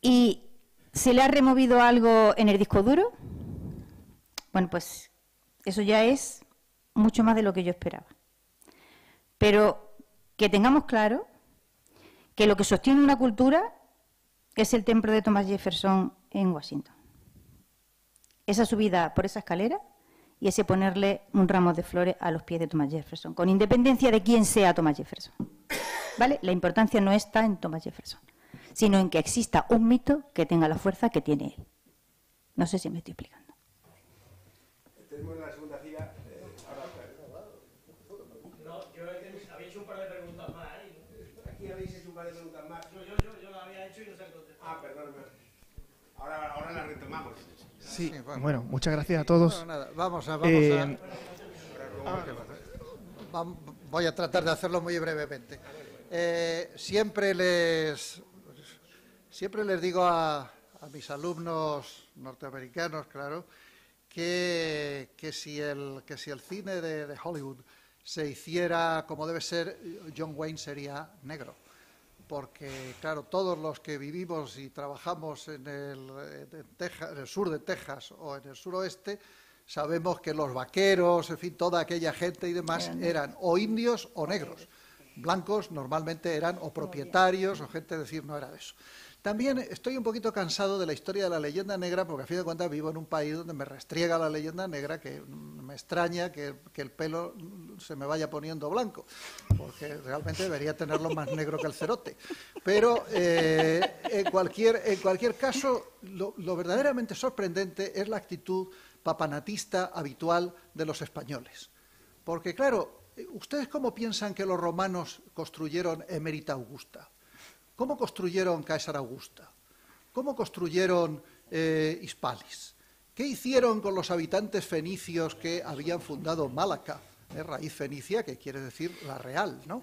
¿Y se le ha removido algo en el disco duro? Bueno, pues eso ya es mucho más de lo que yo esperaba. Pero que tengamos claro que lo que sostiene una cultura es el templo de Thomas Jefferson en Washington. Esa subida por esa escalera y ese ponerle un ramo de flores a los pies de Thomas Jefferson, con independencia de quién sea Thomas Jefferson. ¿Vale? La importancia no está en Thomas Jefferson, sino en que exista un mito que tenga la fuerza que tiene él. No sé si me estoy explicando. Tenemos la segunda fila. No, yo había hecho un par de preguntas más. Aquí habéis hecho un par de preguntas más. No, yo lo había hecho y no se ha contestado. Ah, perdón. Ahora la retomamos. Sí, bueno, muchas gracias a todos. Bueno, nada, vamos a voy a tratar de hacerlo muy brevemente. Siempre les digo a mis alumnos norteamericanos, claro, que si el cine de Hollywood se hiciera como debe ser, John Wayne sería negro. Porque, claro, todos los que vivimos y trabajamos en el sur de Texas o en el suroeste, sabemos que los vaqueros, en fin, toda aquella gente y demás eran o indios o negros. Blancos normalmente eran o propietarios o gente, decir, no era de eso. También estoy un poquito cansado de la historia de la leyenda negra, porque a fin de cuentas vivo en un país donde me restriega la leyenda negra, que me extraña que el pelo se me vaya poniendo blanco, porque realmente debería tenerlo más negro que el cerote. Pero en cualquier caso, lo verdaderamente sorprendente es la actitud papanatista habitual de los españoles. Porque, claro, ¿ustedes cómo piensan que los romanos construyeron Emerita Augusta? ¿Cómo construyeron Caesar Augusta? ¿Cómo construyeron Hispalis? ¿Qué hicieron con los habitantes fenicios que habían fundado Malaca? Raíz fenicia, que quiere decir la real, ¿no?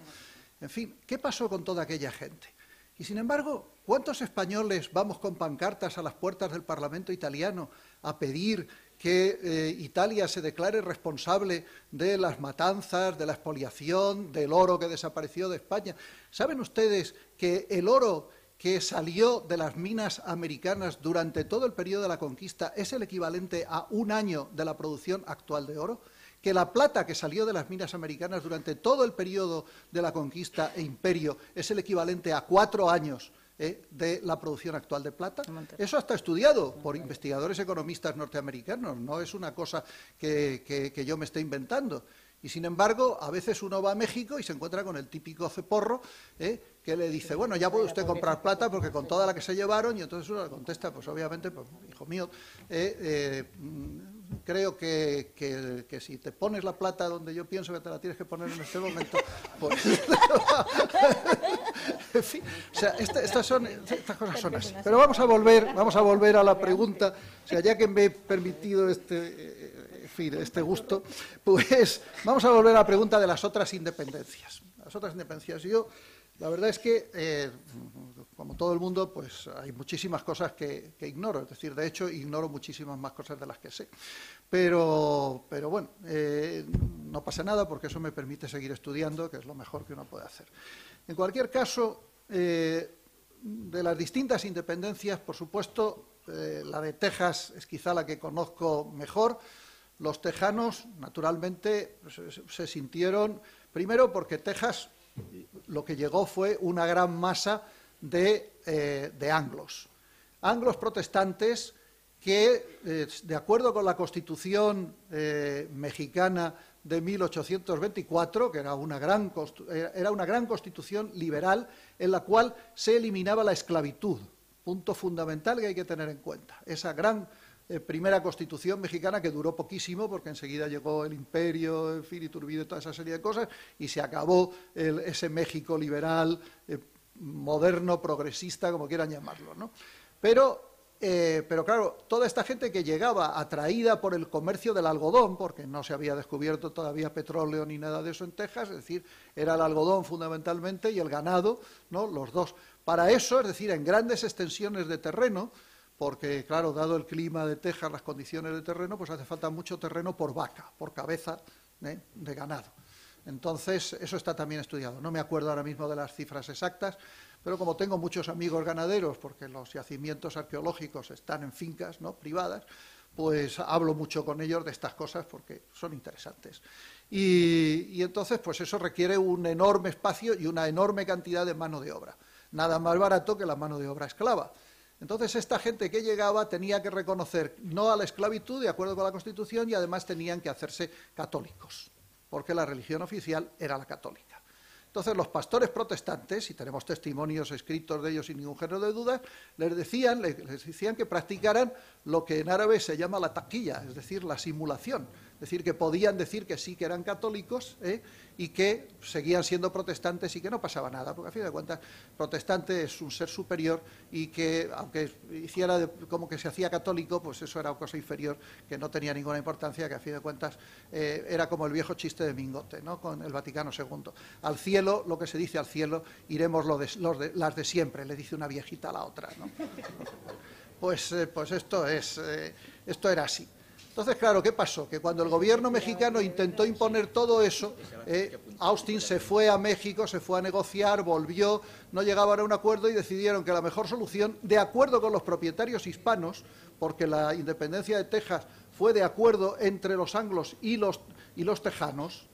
En fin, ¿qué pasó con toda aquella gente? Y sin embargo, ¿cuántos españoles vamos con pancartas a las puertas del Parlamento italiano a pedir que Italia se declare responsable de las matanzas, de la expoliación, del oro que desapareció de España? ¿Saben ustedes que el oro que salió de las minas americanas durante todo el periodo de la conquista es el equivalente a un año de la producción actual de oro? Que la plata que salió de las minas americanas durante todo el periodo de la conquista e imperio es el equivalente a 4 años de la producción actual de plata. Eso está estudiado por investigadores economistas norteamericanos, no es una cosa que yo me esté inventando. Y sin embargo, a veces uno va a México y se encuentra con el típico ceporro que le dice, bueno, ya puede usted comprar plata porque con toda la que se llevaron, y entonces uno le contesta, pues obviamente, pues, hijo mío, creo que si te pones la plata donde yo pienso que te la tienes que poner en este momento, pues... En fin, o sea, estas cosas son así. Pero vamos a volver a la pregunta, o sea, ya que me he permitido este gusto, pues vamos a volver a la pregunta de las otras independencias. Las otras independencias. Yo, la verdad es que, como todo el mundo, pues hay muchísimas cosas que ignoro. Es decir, de hecho, ignoro muchísimas más cosas de las que sé. Pero bueno, no pasa nada porque eso me permite seguir estudiando, que es lo mejor que uno puede hacer. En cualquier caso, de las distintas independencias, por supuesto, la de Texas es quizá la que conozco mejor. Los tejanos, naturalmente, se sintieron, primero porque Texas lo que llegó fue una gran masa de anglos protestantes que, de acuerdo con la Constitución mexicana de 1824, que era una gran constitución liberal en la cual se eliminaba la esclavitud, punto fundamental que hay que tener en cuenta. Esa gran primera constitución mexicana que duró poquísimo porque enseguida llegó el imperio, en fin, Iturbide, toda esa serie de cosas, y se acabó ese México liberal, moderno, progresista, como quieran llamarlo, ¿no? Pero claro, toda esta gente que llegaba atraída por el comercio del algodón, porque no se había descubierto todavía petróleo ni nada de eso en Texas, es decir, era el algodón fundamentalmente y el ganado, ¿no? Los dos. Para eso, es decir, en grandes extensiones de terreno, porque, claro, dado el clima de Texas, las condiciones de terreno, pues hace falta mucho terreno por vaca, por cabeza de ganado. Entonces, eso está también estudiado. No me acuerdo ahora mismo de las cifras exactas, pero como tengo muchos amigos ganaderos, porque los yacimientos arqueológicos están en fincas, ¿no?, privadas, pues hablo mucho con ellos de estas cosas porque son interesantes. Y entonces, pues eso requiere un enorme espacio y una enorme cantidad de mano de obra. Nada más barato que la mano de obra esclava. Entonces, esta gente que llegaba tenía que reconocer no a la esclavitud, de acuerdo con la Constitución, y además tenían que hacerse católicos, porque la religión oficial era la católica. Entonces, los pastores protestantes, y tenemos testimonios escritos de ellos sin ningún género de dudas, les decían que practicaran lo que en árabe se llama la taquilla, es decir, la simulación. es decir, que podían decir que sí que eran católicos y que seguían siendo protestantes y que no pasaba nada, porque a fin de cuentas protestante es un ser superior y que aunque hiciera como que se hacía católico, pues eso era una cosa inferior que no tenía ninguna importancia, que a fin de cuentas era como el viejo chiste de Mingote, ¿no?, con el Vaticano II. Al cielo, lo que se dice al cielo, iremos las de siempre, le dice una viejita a la otra, ¿no? Pues esto era así. Entonces, claro, ¿qué pasó? Que cuando el gobierno mexicano intentó imponer todo eso, Austin se fue a México, se fue a negociar, volvió, no llegaban a un acuerdo y decidieron que la mejor solución, de acuerdo con los propietarios hispanos, porque la independencia de Texas fue de acuerdo entre los anglos y los tejanos,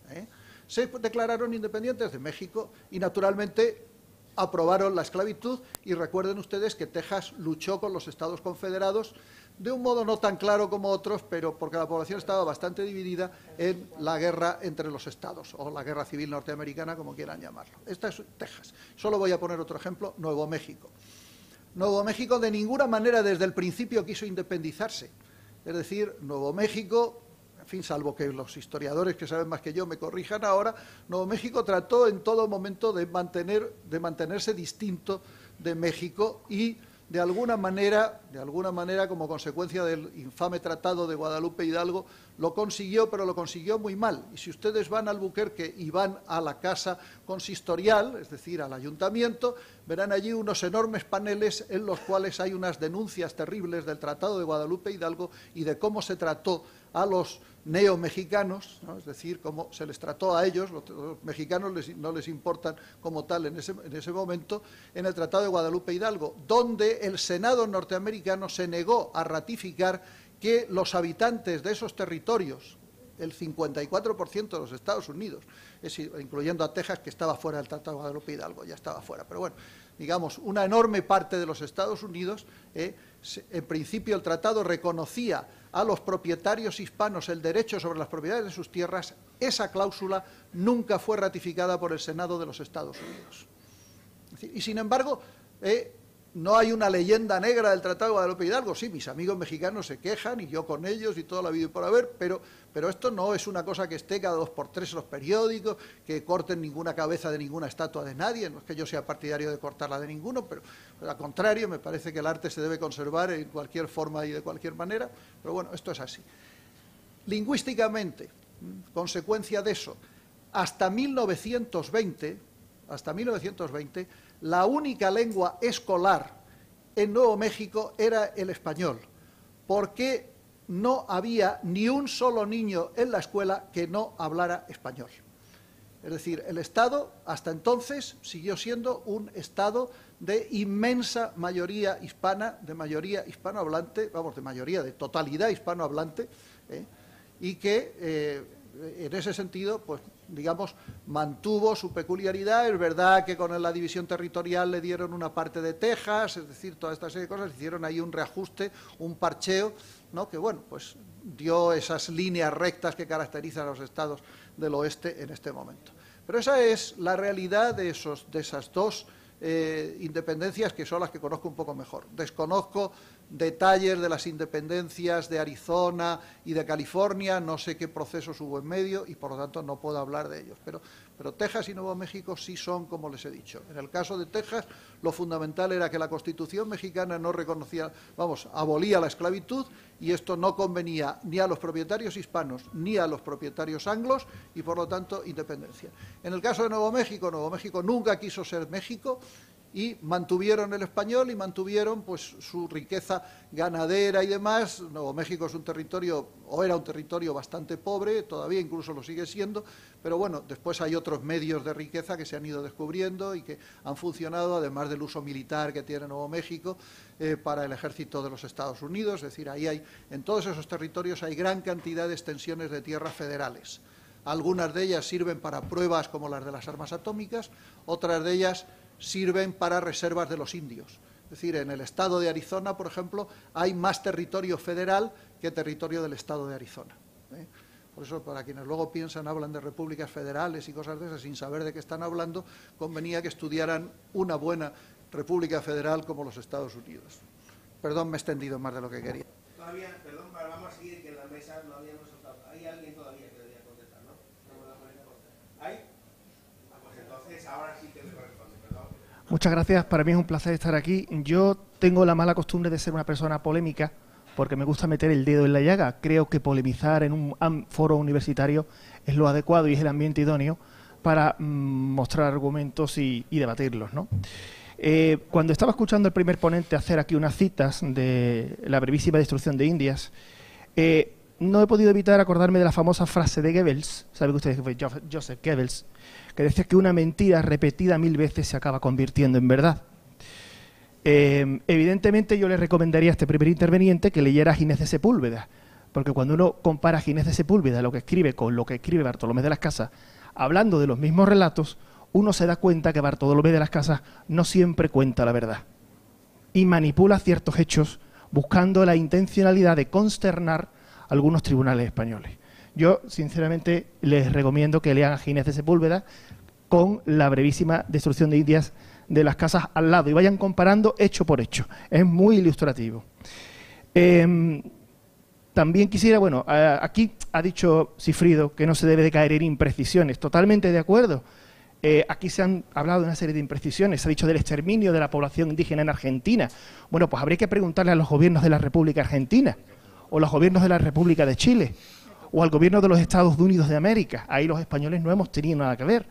se declararon independientes de México y, naturalmente, aprobaron la esclavitud. Y recuerden ustedes que Texas luchó con los Estados Confederados de un modo no tan claro como otros, pero porque la población estaba bastante dividida en la guerra entre los estados, o la guerra civil norteamericana, como quieran llamarlo. Esta es Texas. Solo voy a poner otro ejemplo, Nuevo México. Nuevo México de ninguna manera desde el principio quiso independizarse. Es decir, Nuevo México, en fin, salvo que los historiadores que saben más que yo me corrijan ahora, Nuevo México trató en todo momento de mantenerse distinto de México y de alguna manera, como consecuencia del infame Tratado de Guadalupe Hidalgo, lo consiguió, pero lo consiguió muy mal. Y si ustedes van a Albuquerque y van a la casa consistorial, es decir, al ayuntamiento, verán allí unos enormes paneles en los cuales hay unas denuncias terribles del Tratado de Guadalupe Hidalgo y de cómo se trató a los neomexicanos, ¿no? Es decir, cómo se les trató a ellos, los mexicanos no les importan como tal en ese momento, en el Tratado de Guadalupe Hidalgo, donde el Senado norteamericano se negó a ratificar que los habitantes de esos territorios, el 54% de los Estados Unidos, incluyendo a Texas, que estaba fuera del Tratado de Guadalupe Hidalgo, ya estaba fuera, pero bueno, digamos, una enorme parte de los Estados Unidos, en principio el tratado reconocía a los propietarios hispanos el derecho sobre las propiedades de sus tierras. Esa cláusula nunca fue ratificada por el Senado de los Estados Unidos. Y sin embargo, no hay una leyenda negra del Tratado de Guadalupe Hidalgo. Sí, mis amigos mexicanos se quejan y yo con ellos y toda la vida y por haber, pero esto no es una cosa que esté cada 2 por 3 en los periódicos, que corten ninguna cabeza de ninguna estatua de nadie. No es que yo sea partidario de cortarla de ninguno, pero al contrario, me parece que el arte se debe conservar en cualquier forma y de cualquier manera, pero bueno, esto es así. Lingüísticamente, consecuencia de eso, hasta 1920, la única lengua escolar en Nuevo México era el español, porque no había ni un solo niño en la escuela que no hablara español. Es decir, el Estado hasta entonces siguió siendo un Estado de inmensa mayoría hispana, de mayoría hispanohablante, de totalidad hispanohablante, y que en ese sentido, pues digamos, mantuvo su peculiaridad. Es verdad que con la división territorial le dieron una parte de Texas, es decir, toda esta serie de cosas, hicieron ahí un reajuste, un parcheo, ¿no?, que bueno, pues dio esas líneas rectas que caracterizan a los estados del oeste en este momento. Pero esa es la realidad de esas dos independencias, que son las que conozco un poco mejor. Desconozco detalles de las independencias de Arizona y de California, no sé qué procesos hubo en medio y por lo tanto no puedo hablar de ellos, pero Texas y Nuevo México sí son como les he dicho. En el caso de Texas, lo fundamental era que la Constitución mexicana no reconocía, abolía la esclavitud, y esto no convenía ni a los propietarios hispanos ni a los propietarios anglos, y por lo tanto independencia. En el caso de Nuevo México nunca quiso ser México, y mantuvieron el español y mantuvieron pues su riqueza ganadera y demás. Nuevo México es un territorio, o era un territorio bastante pobre, todavía incluso lo sigue siendo, pero bueno, después hay otros medios de riqueza que se han ido descubriendo y que han funcionado, además del uso militar que tiene Nuevo México para el ejército de los Estados Unidos. Es decir, ahí en todos esos territorios hay gran cantidad de extensiones de tierras federales. Algunas de ellas sirven para pruebas como las de las armas atómicas, otras de ellas sirven para reservas de los indios. Es decir, en el estado de Arizona, por ejemplo, hay más territorio federal que territorio del estado de Arizona. Por eso, para quienes luego hablan de repúblicas federales y cosas de esas sin saber de qué están hablando, convenía que estudiaran una buena república federal como los Estados Unidos. Perdón, me he extendido más de lo que quería. Todavía, perdón, vamos a seguir, que en la mesa no habíamos soltado. Hay alguien todavía que debería contestar, ¿no? ¿Hay? Pues entonces ahora sí que me corresponde, perdón. Muchas gracias, para mí es un placer estar aquí. Yo tengo la mala costumbre de ser una persona polémica porque me gusta meter el dedo en la llaga. Creo que polemizar en un foro universitario es lo adecuado y es el ambiente idóneo para mostrar argumentos y debatirlos, ¿no? Cuando estaba escuchando al primer ponente hacer aquí unas citas de la brevísima destrucción de Indias, no he podido evitar acordarme de la famosa frase de Goebbels, saben ustedes que fue Joseph Goebbels, que decía que una mentira repetida 1000 veces se acaba convirtiendo en verdad. Evidentemente yo le recomendaría a este primer interveniente que leyera a Ginés de Sepúlveda, porque cuando uno compara a Ginés de Sepúlveda, lo que escribe con lo que escribe Bartolomé de las Casas, hablando de los mismos relatos, uno se da cuenta que Bartolomé de las Casas no siempre cuenta la verdad y manipula ciertos hechos buscando la intencionalidad de consternar a algunos tribunales españoles. Yo, sinceramente, les recomiendo que lean a Ginés de Sepúlveda con la brevísima destrucción de Indias de las Casas al lado y vayan comparando hecho por hecho. Es muy ilustrativo. También quisiera, bueno, aquí ha dicho Cifrido que no se debe de caer en imprecisiones. Totalmente de acuerdo. Aquí se han hablado de una serie de imprecisiones. Se ha dicho del exterminio de la población indígena en Argentina. Bueno, pues habría que preguntarle a los gobiernos de la República Argentina o los gobiernos de la República de Chile o al gobierno de los Estados Unidos de América. Ahí los españoles no hemos tenido nada que ver.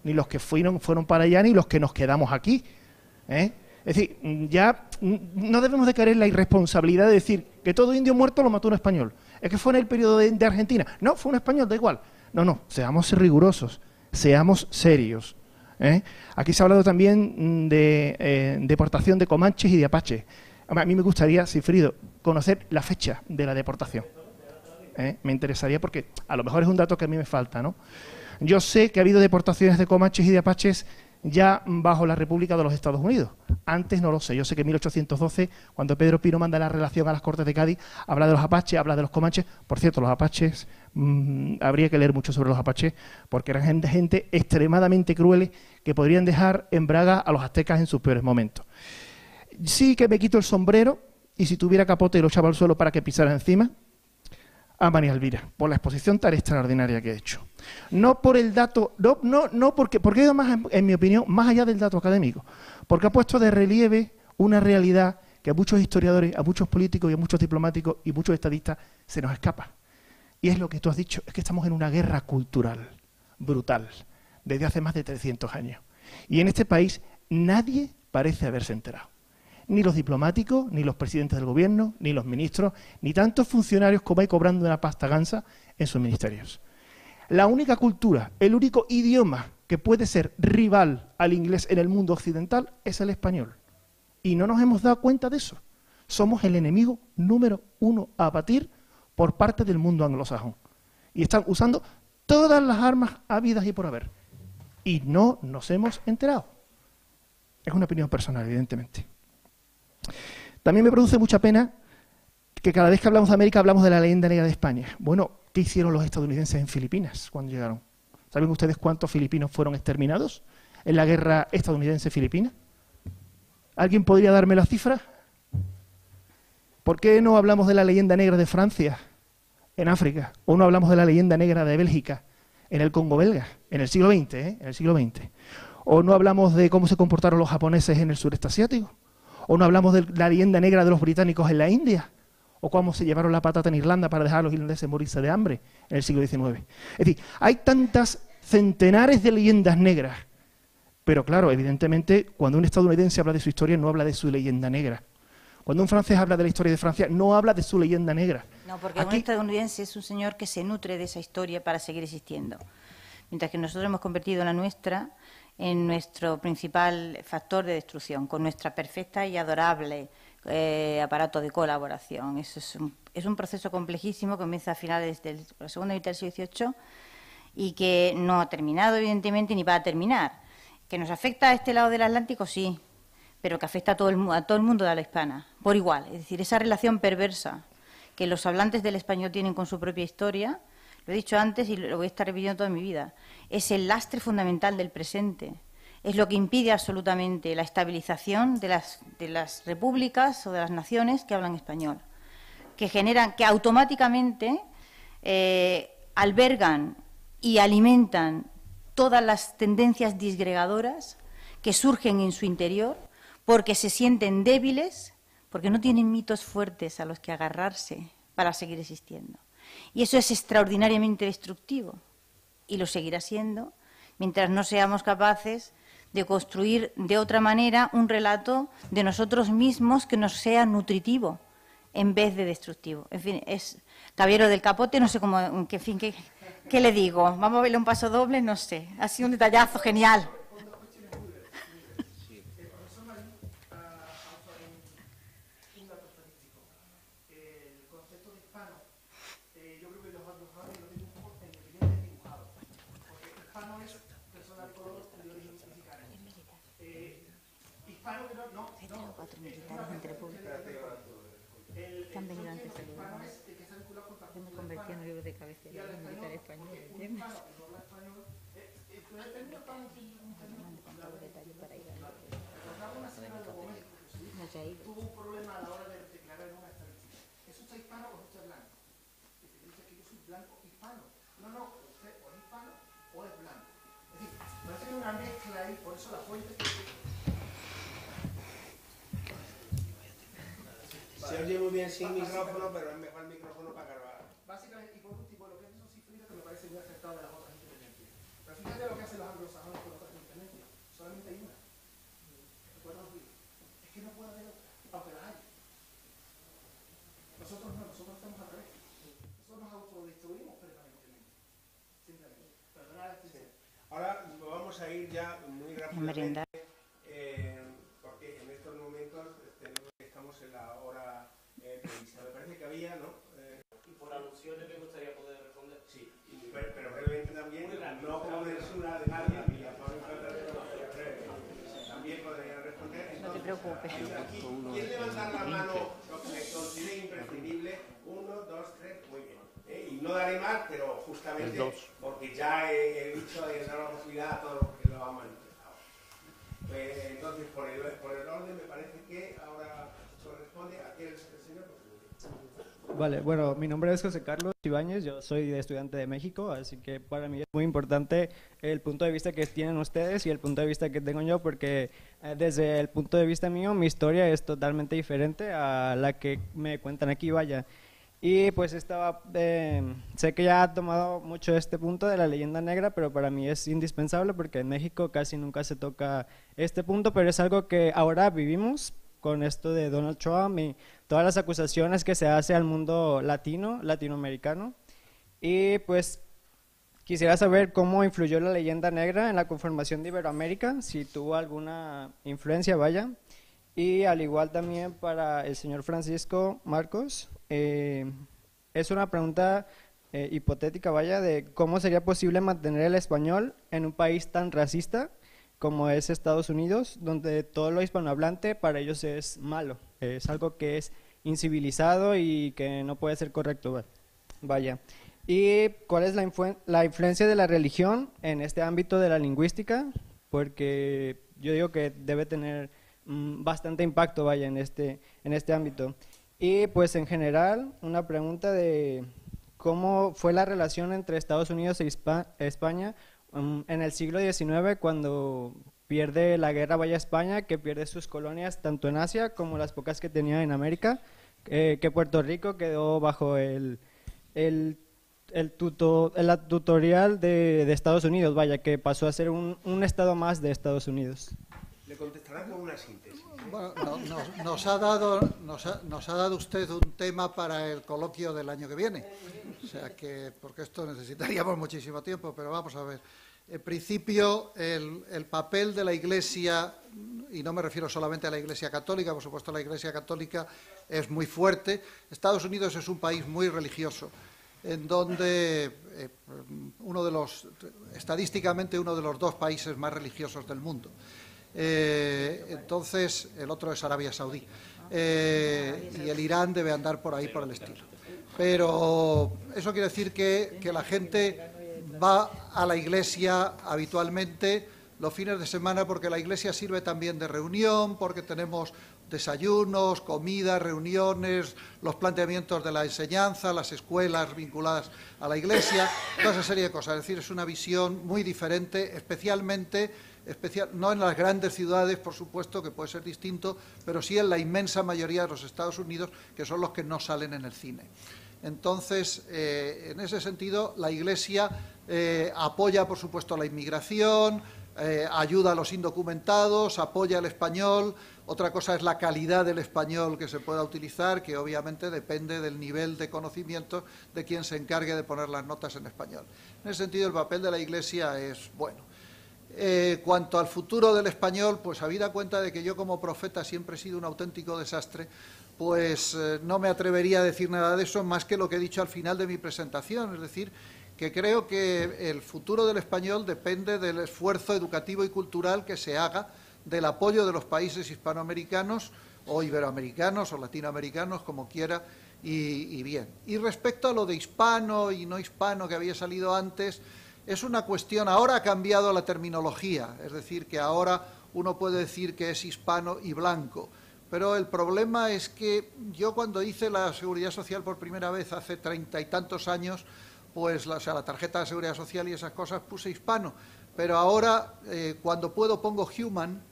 Ni los que fueron para allá, ni los que nos quedamos aquí. Es decir, ya no debemos de caer en la irresponsabilidad de decir que todo indio muerto lo mató un español. Es que fue en el periodo de Argentina. No, fue un español, da igual. No, seamos rigurosos, seamos serios. Aquí se ha hablado también de deportación de comanches y de apaches. A mí me gustaría, Cifrido, conocer la fecha de la deportación. Me interesaría porque a lo mejor es un dato que a mí me falta, ¿no? Yo sé que ha habido deportaciones de comanches y de apaches ya bajo la República de los Estados Unidos. Antes no lo sé. Yo sé que en 1812, cuando Pedro Pino manda la relación a las Cortes de Cádiz, habla de los apaches, habla de los comanches. Por cierto, los apaches, habría que leer mucho sobre los apaches, porque eran gente extremadamente crueles que podrían dejar en braga a los aztecas en sus peores momentos. Sí que me quito el sombrero, y si tuviera capote lo echaba al suelo para que pisara encima, a María Elvira, por la exposición tan extraordinaria que he hecho. No por el dato, porque ha ido más, en mi opinión, más allá del dato académico, porque ha puesto de relieve una realidad que a muchos historiadores, a muchos políticos y a muchos diplomáticos y muchos estadistas se nos escapa. Y es lo que tú has dicho, es que estamos en una guerra cultural brutal, desde hace más de 300 años. Y en este país nadie parece haberse enterado. Ni los diplomáticos, ni los presidentes del gobierno, ni los ministros, ni tantos funcionarios como hay cobrando una pasta gansa en sus ministerios. La única cultura, el único idioma que puede ser rival al inglés en el mundo occidental es el español. Y no nos hemos dado cuenta de eso. Somos el enemigo número 1 a abatir por parte del mundo anglosajón. Y están usando todas las armas habidas y por haber. Y no nos hemos enterado. Es una opinión personal, evidentemente. También me produce mucha pena que cada vez que hablamos de América hablamos de la leyenda negra de España. Bueno, ¿qué hicieron los estadounidenses en Filipinas cuando llegaron? ¿Saben ustedes cuántos filipinos fueron exterminados en la guerra estadounidense-filipina? ¿Alguien podría darme la cifra? ¿Por qué no hablamos de la leyenda negra de Francia en África? ¿O no hablamos de la leyenda negra de Bélgica en el Congo belga, en el siglo XX, en el siglo XX? ¿O no hablamos de cómo se comportaron los japoneses en el sureste asiático? ¿O no hablamos de la leyenda negra de los británicos en la India? ¿O cómo se llevaron la patata en Irlanda para dejar a los irlandeses morirse de hambre en el siglo XIX? Es decir, hay tantas centenares de leyendas negras. Pero claro, evidentemente, cuando un estadounidense habla de su historia, no habla de su leyenda negra. Cuando un francés habla de la historia de Francia, no habla de su leyenda negra. No, porque un estadounidense es un señor que se nutre de esa historia para seguir existiendo. Mientras que nosotros hemos convertido la nuestra en nuestro principal factor de destrucción, con nuestra perfecta y adorable aparato de colaboración. Eso es un proceso complejísimo que comienza a finales de la segunda mitad del siglo XVIII y que no ha terminado, evidentemente, ni va a terminar. ¿Que nos afecta a este lado del Atlántico? Sí, pero que afecta a todo el mundo de habla hispana, por igual. Es decir, esa relación perversa que los hablantes del español tienen con su propia historia, lo he dicho antes y lo voy a estar repitiendo toda mi vida, es el lastre fundamental del presente. Es lo que impide absolutamente la estabilización de las repúblicas o de las naciones que hablan español, que generan, que automáticamente albergan y alimentan todas las tendencias disgregadoras que surgen en su interior, porque se sienten débiles, porque no tienen mitos fuertes a los que agarrarse para seguir existiendo. Y eso es extraordinariamente destructivo, y lo seguirá siendo mientras no seamos capaces de construir de otra manera un relato de nosotros mismos que nos sea nutritivo en vez de destructivo. En fin, es Caballero del Capote, no sé cómo, en fin, ¿qué le digo? Vamos a verle un paso doble, no sé. Ha sido un detallazo genial. Tuvo un problema a la hora de declarar en una estadística. ¿Es usted hispano o es usted blanco? Y te dice que yo soy blanco hispano. No, usted o es hispano o es blanco. Es decir, parece que hay una mezcla ahí, por eso la fuente que... Se oye muy bien sin micrófono, pero es mejor el micrófono para grabar. Básicamente, y por último, lo que ha dicho Cifrida, que me parece muy acertado de las otras independencias. Pero fíjate lo que hacen los anglosajones con otras independencias. Solamente hay una. ¿Recuerdas? Es que no puede haber otra, aunque la haya. Nosotros no, nosotros estamos al revés. Nosotros nos autodestruimos permanentemente. Simplemente. Perdonad, ahora vamos a ir ya muy rápidamente, porque en estos momentos estamos en la hora prevista. Me parece que había, ¿no? Y por alusiones me gustaría poder responder. Sí, pero brevemente también, no como censura de nadie, y también podría responder. Entonces, no te preocupes. Aquí, ¿quién levanta la mano lo que se considere imprescindible? 1, 2, 3, muy bien. Y no daré más, pero justamente porque ya he dicho de dar la posibilidad a todos los que lo han manifestado. Entonces, por el orden, me parece que ahora corresponde a aquel señor. Vale, bueno, mi nombre es José Carlos Ibáñez, yo soy estudiante de México, así que para mí es muy importante el punto de vista que tienen ustedes y el punto de vista que tengo yo, porque desde el punto de vista mío, mi historia es totalmente diferente a la que me cuentan aquí, vaya. Y pues sé que ya ha tomado mucho este punto de la leyenda negra, pero para mí es indispensable porque en México casi nunca se toca este punto, pero es algo que ahora vivimos con esto de Donald Trump y todas las acusaciones que se hace al mundo latinoamericano. Y pues quisiera saber cómo influyó la leyenda negra en la conformación de Iberoamérica, si tuvo alguna influencia, vaya. Y al igual también para el señor Francisco Marcos, es una pregunta hipotética, vaya, de cómo sería posible mantener el español en un país tan racista como es Estados Unidos, donde todo lo hispanohablante para ellos es malo, es algo que es incivilizado y que no puede ser correcto, vaya. ¿Y cuál es la influencia de la religión en este ámbito de la lingüística? Porque yo digo que debe tener bastante impacto, vaya, en este ámbito. Y pues en general, una pregunta de cómo fue la relación entre Estados Unidos e España en el siglo XIX, cuando pierde la guerra, vaya, España, que pierde sus colonias tanto en Asia como las pocas que tenía en América, que Puerto Rico quedó bajo la tutorial de Estados Unidos, vaya, que pasó a ser un estado más de Estados Unidos. Le contestará con una síntesis. Bueno, nos ha dado usted un tema para el coloquio del año que viene, o sea que, porque esto necesitaríamos muchísimo tiempo, pero vamos a ver. En principio, el papel de la Iglesia, y no me refiero solamente a la Iglesia católica, por supuesto la Iglesia católica es muy fuerte. Estados Unidos es un país muy religioso, en donde estadísticamente uno de los 2 países más religiosos del mundo. Entonces, el otro es Arabia Saudí. Y el Irán debe andar por ahí, por el estilo. Pero eso quiere decir que la gente va a la iglesia habitualmente los fines de semana, porque la iglesia sirve también de reunión, porque tenemos desayunos, comidas, reuniones, los planteamientos de la enseñanza, las escuelas vinculadas a la iglesia, toda esa serie de cosas. Es decir, es una visión muy diferente, no en las grandes ciudades, por supuesto, que puede ser distinto, pero sí en la inmensa mayoría de los Estados Unidos, que son los que no salen en el cine. Entonces, en ese sentido, la Iglesia apoya, por supuesto, la inmigración, ayuda a los indocumentados, apoya el español. Otra cosa es la calidad del español que se pueda utilizar, que obviamente depende del nivel de conocimiento de quien se encargue de poner las notas en español. En ese sentido, el papel de la Iglesia es bueno. Cuanto al futuro del español, pues habida cuenta de que yo como profeta siempre he sido un auténtico desastre, pues no me atrevería a decir nada de eso más que lo que he dicho al final de mi presentación, es decir, que creo que el futuro del español depende del esfuerzo educativo y cultural que se haga, del apoyo de los países hispanoamericanos o iberoamericanos o latinoamericanos, como quiera, y bien. Y respecto a lo de hispano y no hispano que había salido antes, es una cuestión, ahora ha cambiado la terminología, es decir, que ahora uno puede decir que es hispano y blanco, pero el problema es que yo cuando hice la Seguridad Social por primera vez hace 30 y tantos años, pues la tarjeta de Seguridad Social y esas cosas puse hispano, pero ahora cuando puedo pongo human,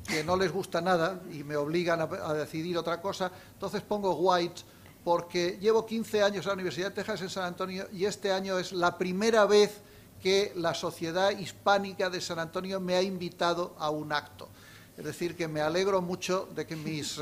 que no les gusta nada y me obligan a decidir otra cosa, entonces pongo white, porque llevo 15 años en la Universidad de Texas en San Antonio y este año es la primera vez que la Sociedad Hispánica de San Antonio me ha invitado a un acto. Es decir, que me alegro mucho de que mis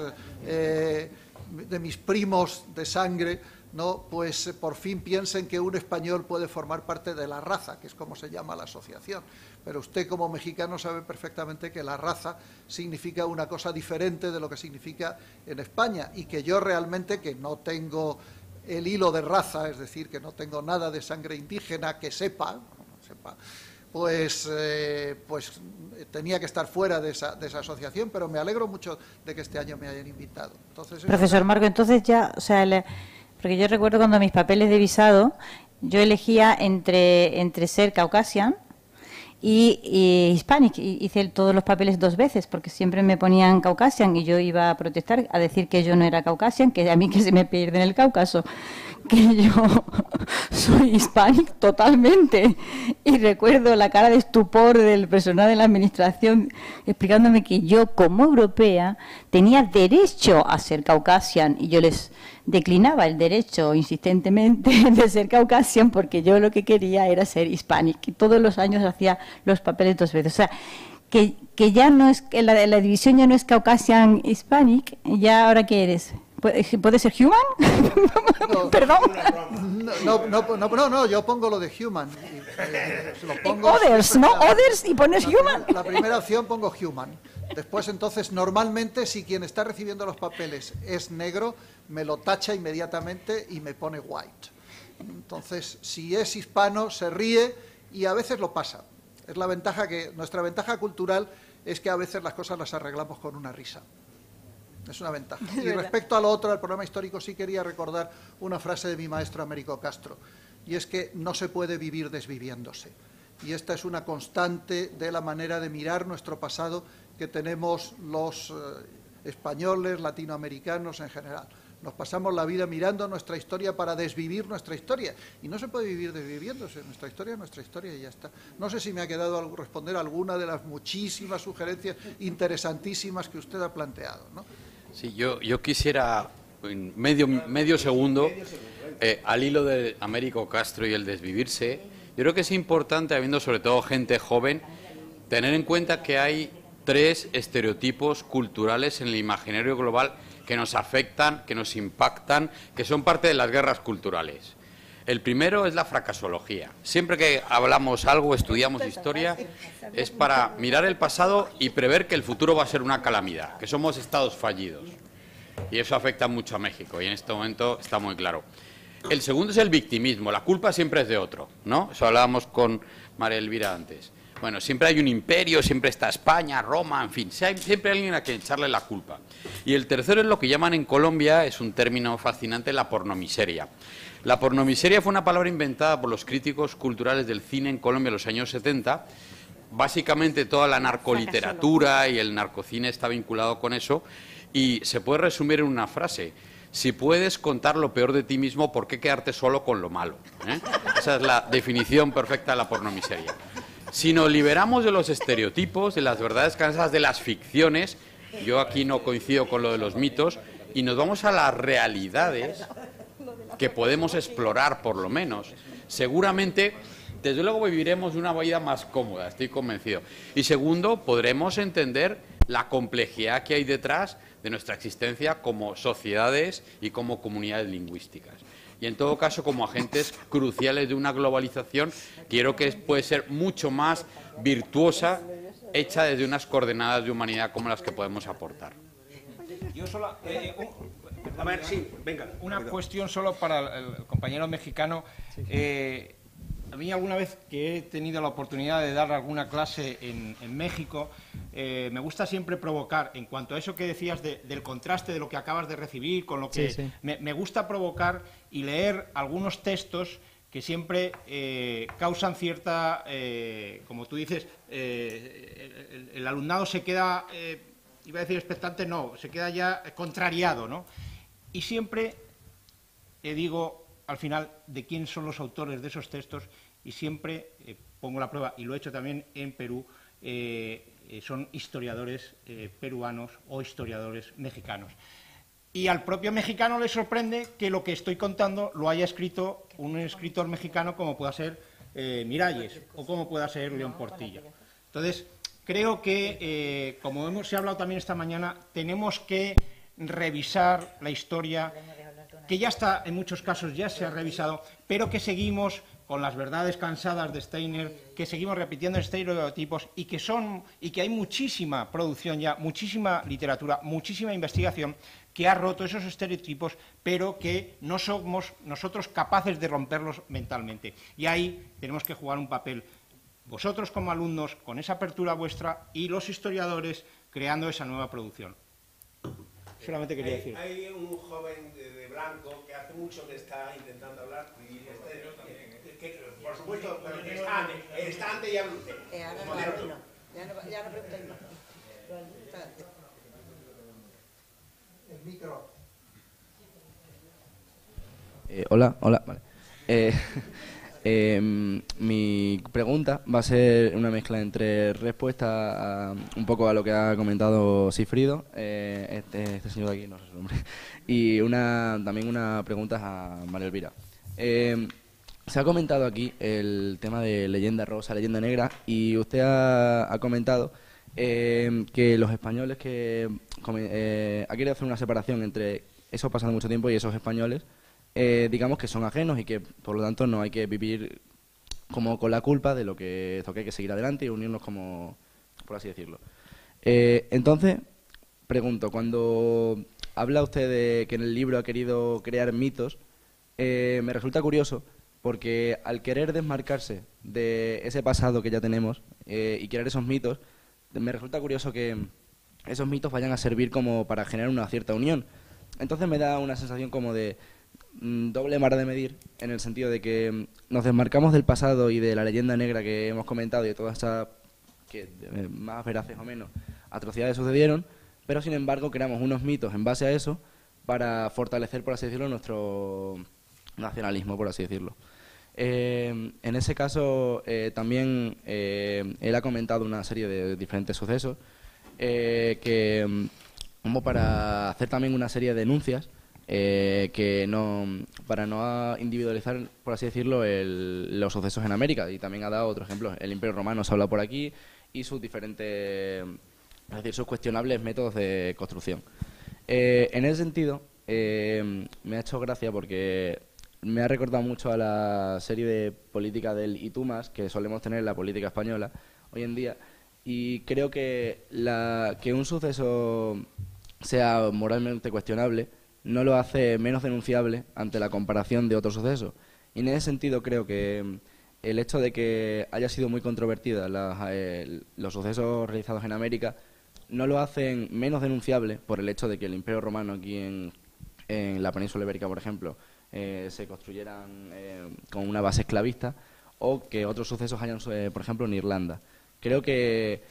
primos de sangre, ¿no?, pues por fin piensen que un español puede formar parte de la raza, que es como se llama la asociación. Pero usted como mexicano sabe perfectamente que la raza significa una cosa diferente de lo que significa en España y que yo realmente, que no tengo el hilo de raza, es decir, que no tengo nada de sangre indígena que sepa, pues tenía que estar fuera de esa asociación, pero me alegro mucho de que este año me hayan invitado. Entonces, profesor Marco, entonces ya, o sea, porque yo recuerdo cuando mis papeles de visado, yo elegía entre ser Caucasian y Hispanic, hice todos los papeles 2 veces, porque siempre me ponían Caucasian y yo iba a protestar, a decir que yo no era Caucasian, que a mí que se me pierde en el Cáucaso, que yo soy Hispanic totalmente. Y recuerdo la cara de estupor del personal de la administración explicándome que yo, como europea, tenía derecho a ser Caucasian, y yo les declinaba el derecho insistentemente de ser Caucasian porque yo lo que quería era ser Hispanic, y todos los años hacía los papeles 2 veces. O sea, que ya no es, que la división ya no es Caucasian Hispanic, ya ahora ¿qué eres? ¿Puede ser human? No, ¿Perdón? No, yo pongo lo de human. Others, ¿no? Others y pones human. La primera opción pongo human. Después, entonces, normalmente, si quien está recibiendo los papeles es negro, me lo tacha inmediatamente y me pone white. Entonces, si es hispano, se ríe y a veces lo pasa. Es la ventaja nuestra ventaja cultural es que a veces las cosas las arreglamos con una risa. Es una ventaja. Y respecto a lo otro, al programa histórico, sí quería recordar una frase de mi maestro Américo Castro, y es que no se puede vivir desviviéndose. Y esta es una constante de la manera de mirar nuestro pasado que tenemos los españoles, latinoamericanos en general. Nos pasamos la vida mirando nuestra historia para desvivir nuestra historia. Y no se puede vivir desviviéndose. Nuestra historia y ya está. No sé si me ha quedado responder a alguna de las muchísimas sugerencias interesantísimas que usted ha planteado, ¿no? Sí, yo quisiera, en medio segundo, al hilo de Américo Castro y el desvivirse, yo creo que es importante, habiendo sobre todo gente joven, tener en cuenta que hay 3 estereotipos culturales en el imaginario global que nos afectan, que nos impactan, que son parte de las guerras culturales. El primero es la fracasología. Siempre que hablamos algo, estudiamos historia, es para mirar el pasado y prever que el futuro va a ser una calamidad, que somos estados fallidos. Y eso afecta mucho a México, y en este momento está muy claro. El segundo es el victimismo. La culpa siempre es de otro, ¿no? Eso hablábamos con María Elvira antes. Bueno, siempre hay un imperio, siempre está España, Roma, en fin, siempre hay alguien a quien echarle la culpa. Y el tercero es lo que llaman en Colombia, es un término fascinante, la pornomiseria. La pornomiseria fue una palabra inventada por los críticos culturales del cine en Colombia en los años 70 básicamente toda la narcoliteratura y el narcocine está vinculado con eso, y se puede resumir en una frase: si puedes contar lo peor de ti mismo, ¿por qué quedarte solo con lo malo? Esa es la definición perfecta de la pornomiseria. Si nos liberamos de los estereotipos, de las verdades cansadas, de las ficciones, yo aquí no coincido con lo de los mitos, y nos vamos a las realidades que podemos explorar, por lo menos, seguramente, desde luego, viviremos una vida más cómoda, estoy convencido. Y segundo, podremos entender la complejidad que hay detrás de nuestra existencia como sociedades y como comunidades lingüísticas. Y en todo caso, como agentes cruciales de una globalización, quiero que puede ser mucho más virtuosa, hecha desde unas coordenadas de humanidad como las que podemos aportar. Yo solo, a ver, sí, venga. Una cuestión solo para el compañero mexicano. A mí alguna vez que he tenido la oportunidad de dar alguna clase en México, me gusta siempre provocar, en cuanto a eso que decías del contraste de lo que acabas de recibir con lo que... Sí. Me gusta provocar y leer algunos textos que siempre causan cierta, como tú dices, el alumnado se queda, iba a decir expectante, no, se queda ya contrariado, ¿no? Y siempre digo al final de quién son los autores de esos textos, y siempre pongo la prueba, y lo he hecho también en Perú, son historiadores peruanos o historiadores mexicanos. Y al propio mexicano le sorprende que lo que estoy contando lo haya escrito un escritor mexicano como pueda ser Miralles o como pueda ser León Portilla. Entonces, creo que, como se ha hablado también esta mañana, tenemos que revisar la historia, que ya está, en muchos casos ya se ha revisado, pero que seguimos con las verdades cansadas de Steiner, que seguimos repitiendo estereotipos y que hay muchísima producción ya, muchísima literatura, muchísima investigación que ha roto esos estereotipos, pero que no somos nosotros capaces de romperlos mentalmente. Y ahí tenemos que jugar un papel, vosotros como alumnos, con esa apertura vuestra, y los historiadores creando esa nueva producción. Solamente quería decir. Hay un joven de blanco que hace mucho que está intentando hablar, y por supuesto, pero que está ante y habla usted. Ya no preguntéis más. El micro. Hola, vale. Mi pregunta va a ser una mezcla entre respuesta un poco a lo que ha comentado Sigfrido, este señor de aquí, no sé su nombre, y también una pregunta a María Elvira. Se ha comentado aquí el tema de leyenda rosa, leyenda negra, y usted ha comentado que los españoles ha querido hacer una separación entre eso pasando mucho tiempo y esos españoles, digamos que son ajenos y que por lo tanto no hay que vivir como con la culpa de lo que esto, que hay que seguir adelante y unirnos como, por así decirlo. Entonces, pregunto, cuando habla usted de que en el libro ha querido crear mitos, me resulta curioso porque al querer desmarcarse de ese pasado que ya tenemos y crear esos mitos, me resulta curioso que esos mitos vayan a servir como para generar una cierta unión. Entonces me da una sensación como de doble vara de medir, en el sentido de que nos desmarcamos del pasado y de la leyenda negra que hemos comentado y de todas esas, más veraces o menos, atrocidades sucedieron, pero sin embargo creamos unos mitos en base a eso para fortalecer, por así decirlo, nuestro nacionalismo, por así decirlo. En ese caso, también él ha comentado una serie de diferentes sucesos como para hacer también una serie de denuncias para no individualizar, por así decirlo, los sucesos en América. Y también ha dado otro ejemplo. El Imperio Romano se ha hablado por aquí y sus diferentes, es decir, sus cuestionables métodos de construcción. En ese sentido, me ha hecho gracia porque me ha recordado mucho a la serie de política del y tú más que solemos tener en la política española hoy en día, y creo que que un suceso sea moralmente cuestionable no lo hace menos denunciable ante la comparación de otros sucesos. Y en ese sentido creo que el hecho de que haya sido muy controvertida los sucesos realizados en América no lo hacen menos denunciable por el hecho de que el Imperio Romano aquí en la península ibérica, por ejemplo, se construyeran con una base esclavista, o que otros sucesos hayan, por ejemplo, en Irlanda. Creo que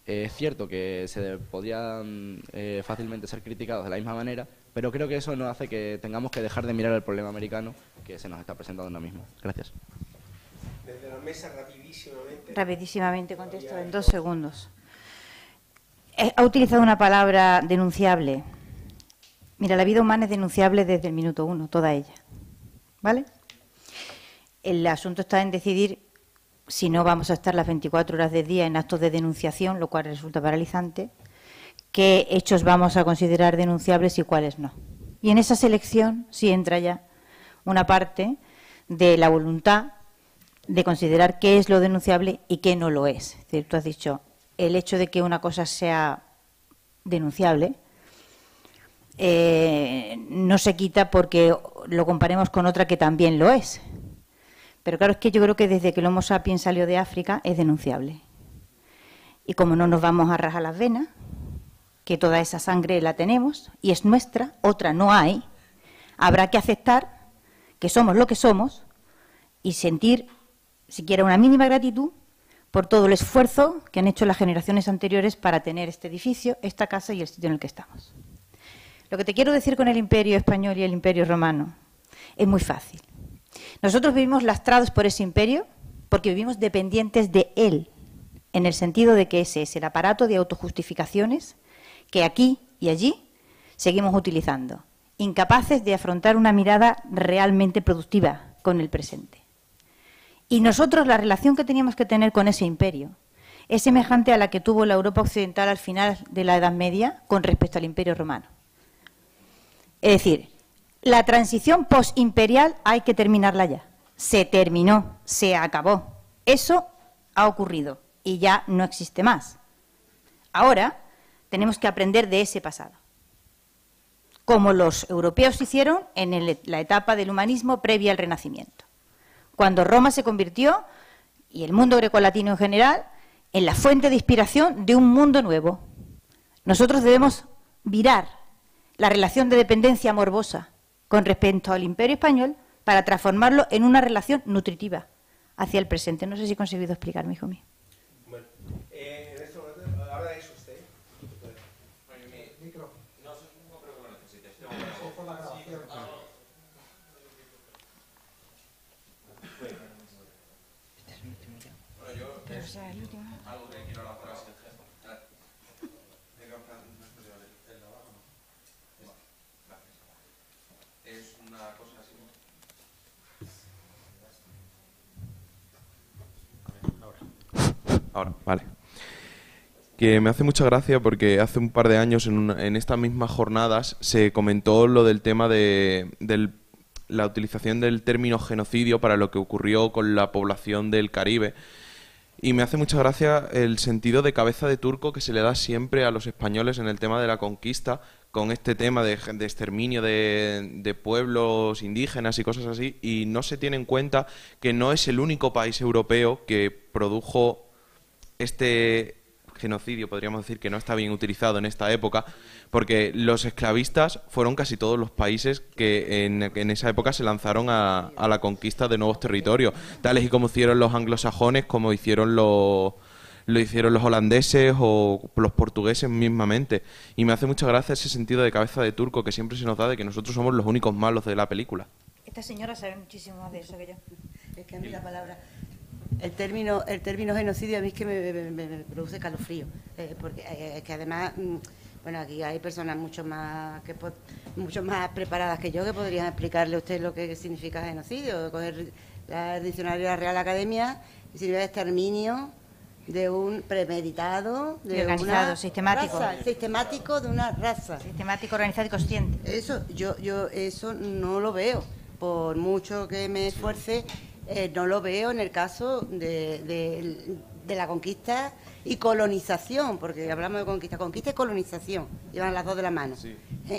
es cierto que se podrían fácilmente ser criticados de la misma manera, pero creo que eso no hace que tengamos que dejar de mirar el problema americano que se nos está presentando ahora mismo. Gracias. Desde la mesa, rapidísimamente. Rapidísimamente contesto en 2 segundos. Ha utilizado una palabra denunciable. Mira, la vida humana es denunciable desde el minuto 1, toda ella. ¿Vale? El asunto está en decidir si no vamos a estar las 24 horas del día en actos de denunciación, lo cual resulta paralizante, qué hechos vamos a considerar denunciables y cuáles no. Y en esa selección sí entra ya una parte de la voluntad de considerar qué es lo denunciable y qué no lo es. Es decir, tú has dicho, el hecho de que una cosa sea denunciable no se quita porque lo comparemos con otra que también lo es. Pero claro, es que yo creo que desde que el Homo sapiens salió de África es denunciable. Y como no nos vamos a rajar las venas, que toda esa sangre la tenemos y es nuestra, otra no hay, habrá que aceptar que somos lo que somos y sentir siquiera una mínima gratitud por todo el esfuerzo que han hecho las generaciones anteriores para tener este edificio, esta casa y el sitio en el que estamos. Lo que te quiero decir con el Imperio español y el Imperio romano es muy fácil. Nosotros vivimos lastrados por ese imperio porque vivimos dependientes de él, en el sentido de que ese es el aparato de autojustificaciones que aquí y allí seguimos utilizando, incapaces de afrontar una mirada realmente productiva con el presente. Y nosotros la relación que teníamos que tener con ese imperio es semejante a la que tuvo la Europa occidental al final de la Edad Media con respecto al Imperio romano. Es decir, la transición postimperial hay que terminarla ya. Se terminó, se acabó. Eso ha ocurrido y ya no existe más. Ahora tenemos que aprender de ese pasado, como los europeos hicieron en la etapa del humanismo previa al Renacimiento, cuando Roma se convirtió, y el mundo grecolatino en general, en la fuente de inspiración de un mundo nuevo. Nosotros debemos virar la relación de dependencia morbosa con respecto al Imperio español para transformarlo en una relación nutritiva hacia el presente. No sé si he conseguido explicarme, hijo mío. Bueno, en este momento, ahora es usted. No creo que lo necesites. Bueno, yo algo que quiero hablar para el gesto. Es una cosa así. Ahora, vale. Que me hace mucha gracia porque hace un par de años en estas mismas jornadas se comentó lo del tema de la utilización del término genocidio para lo que ocurrió con la población del Caribe. Y me hace mucha gracia el sentido de cabeza de turco que se le da siempre a los españoles en el tema de la conquista, con este tema de exterminio de pueblos indígenas y cosas así, y no se tiene en cuenta que no es el único país europeo que produjo este genocidio, podríamos decir, que no está bien utilizado en esta época, porque los esclavistas fueron casi todos los países que en esa época se lanzaron a la conquista de nuevos territorios, tales y como hicieron los anglosajones, como hicieron lo hicieron los holandeses o los portugueses mismamente. Y me hace mucha gracia ese sentido de cabeza de turco que siempre se nos da de que nosotros somos los únicos malos de la película. Esta señora sabe muchísimo más de eso que yo. Es que a mí la palabra... El término genocidio a mí es que me produce calofrío, porque es que además, bueno, aquí hay personas mucho más preparadas que yo que podrían explicarle a usted lo que significa genocidio. Coger el diccionario de la Real Academia y significa exterminio de un premeditado, de organizado, una sistemático. Raza, sistemático de una raza. Sistemático, organizado y consciente. Eso, yo eso no lo veo, por mucho que me esfuerce. No lo veo en el caso de la conquista y colonización, porque hablamos de conquista y colonización, llevan las dos de la mano. Sí.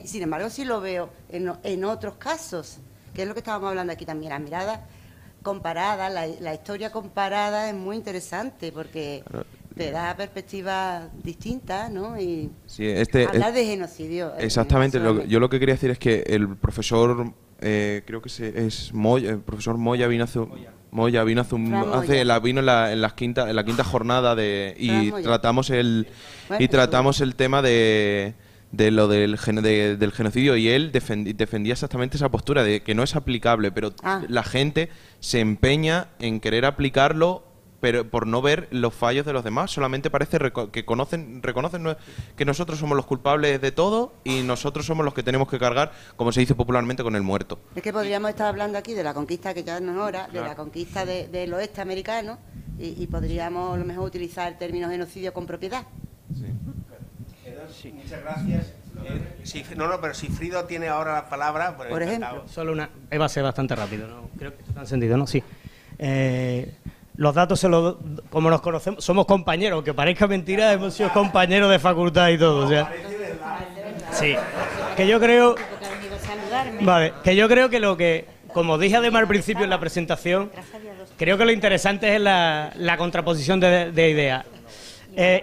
Sin embargo, sí lo veo en otros casos, que es lo que estábamos hablando aquí también, las miradas comparadas, la historia comparada es muy interesante, porque te da perspectivas distintas, ¿no? Y sí, hablar de genocidio. Exactamente, yo lo que quería decir es que el profesor... creo que es Moya, el profesor Moya vino hace Moya vino hace vino en la quinta jornada y tratamos el tema de lo del genocidio, y él defendía exactamente esa postura de que no es aplicable, pero la gente se empeña en querer aplicarlo, pero por no ver los fallos de los demás. Solamente parece que reconocen que nosotros somos los culpables de todo y nosotros somos los que tenemos que cargar, como se dice popularmente, con el muerto. Es que podríamos estar hablando aquí de la conquista, que ya no es hora, de la conquista del oeste americano, y podríamos a lo mejor utilizar el término genocidio con propiedad. Sí. Muchas gracias. Pero Sigfrido tiene ahora la palabra. Por ejemplo. Solo una. Va a ser bastante rápido, ¿no? Creo que está encendido, ¿no? Sí. Los datos como nos conocemos, somos compañeros, aunque parezca mentira, hemos sido compañeros de facultad y todo, o sea. Sí. Que yo creo. Vale, que yo creo que como dije además al principio en la presentación, creo que lo interesante es la contraposición de ideas.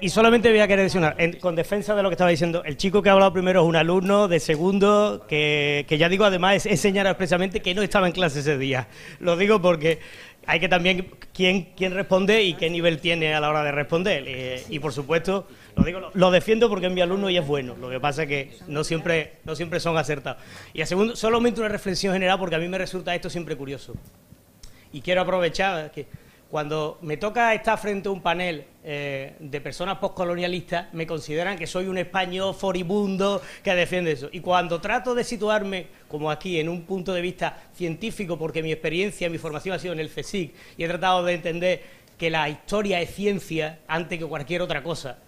Y solamente voy a querer decir con defensa de lo que estaba diciendo, el chico que ha hablado primero es un alumno de segundo, que ya digo, además he señalado expresamente que no estaba en clase ese día. Lo digo porque hay que también quién responde y qué nivel tiene a la hora de responder. Y por supuesto, lo defiendo porque es mi alumno y es bueno. Lo que pasa es que no siempre son acertados. Y a segundo, solamente una reflexión general, porque a mí me resulta esto siempre curioso. Y quiero aprovechar que cuando me toca estar frente a un panel de personas postcolonialistas, me consideran que soy un español furibundo que defiende eso. Y cuando trato de situarme, como aquí, en un punto de vista científico, porque mi experiencia, mi formación ha sido en el CSIC, y he tratado de entender que la historia es ciencia antes que cualquier otra cosa,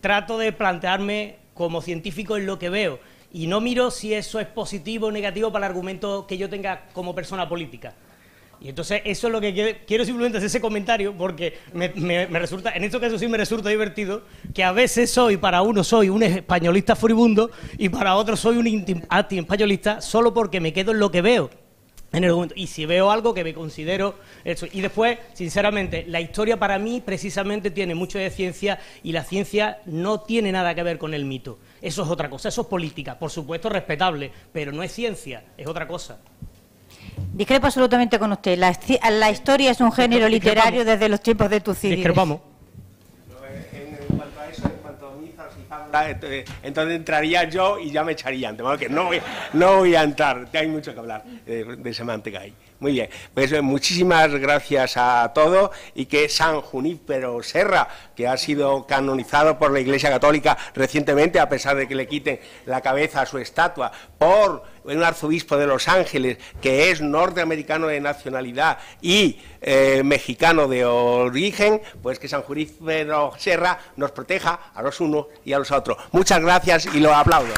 trato de plantearme como científico en lo que veo, y no miro si eso es positivo o negativo para el argumento que yo tenga como persona política. Y entonces eso es lo que quiero simplemente hacer ese comentario, porque me resulta, en este caso sí me resulta divertido, que a veces para uno soy un españolista furibundo y para otro soy un anti-españolista solo porque me quedo en lo que veo en el momento. Y si veo algo que me considero eso. Y después, sinceramente, la historia para mí precisamente tiene mucho de ciencia, y la ciencia no tiene nada que ver con el mito. Eso es otra cosa, eso es política, por supuesto respetable, pero no es ciencia, es otra cosa. Discrepo absolutamente con usted. La historia es un género literario desde los tiempos de Tucídides. Discrepamos. En cuanto a eso, en cuanto a Mizas y Fábula, entonces entraría yo y ya me echarían. De modo que no voy a entrar. Hay mucho que hablar de semántica ahí. Muy bien. Pues muchísimas gracias a todos, y que San Junípero Serra, que ha sido canonizado por la Iglesia Católica recientemente, a pesar de que le quiten la cabeza a su estatua, por un arzobispo de Los Ángeles que es norteamericano de nacionalidad y mexicano de origen, pues que San Junípero Serra nos proteja a los unos y a los otros. Muchas gracias y lo aplaudo.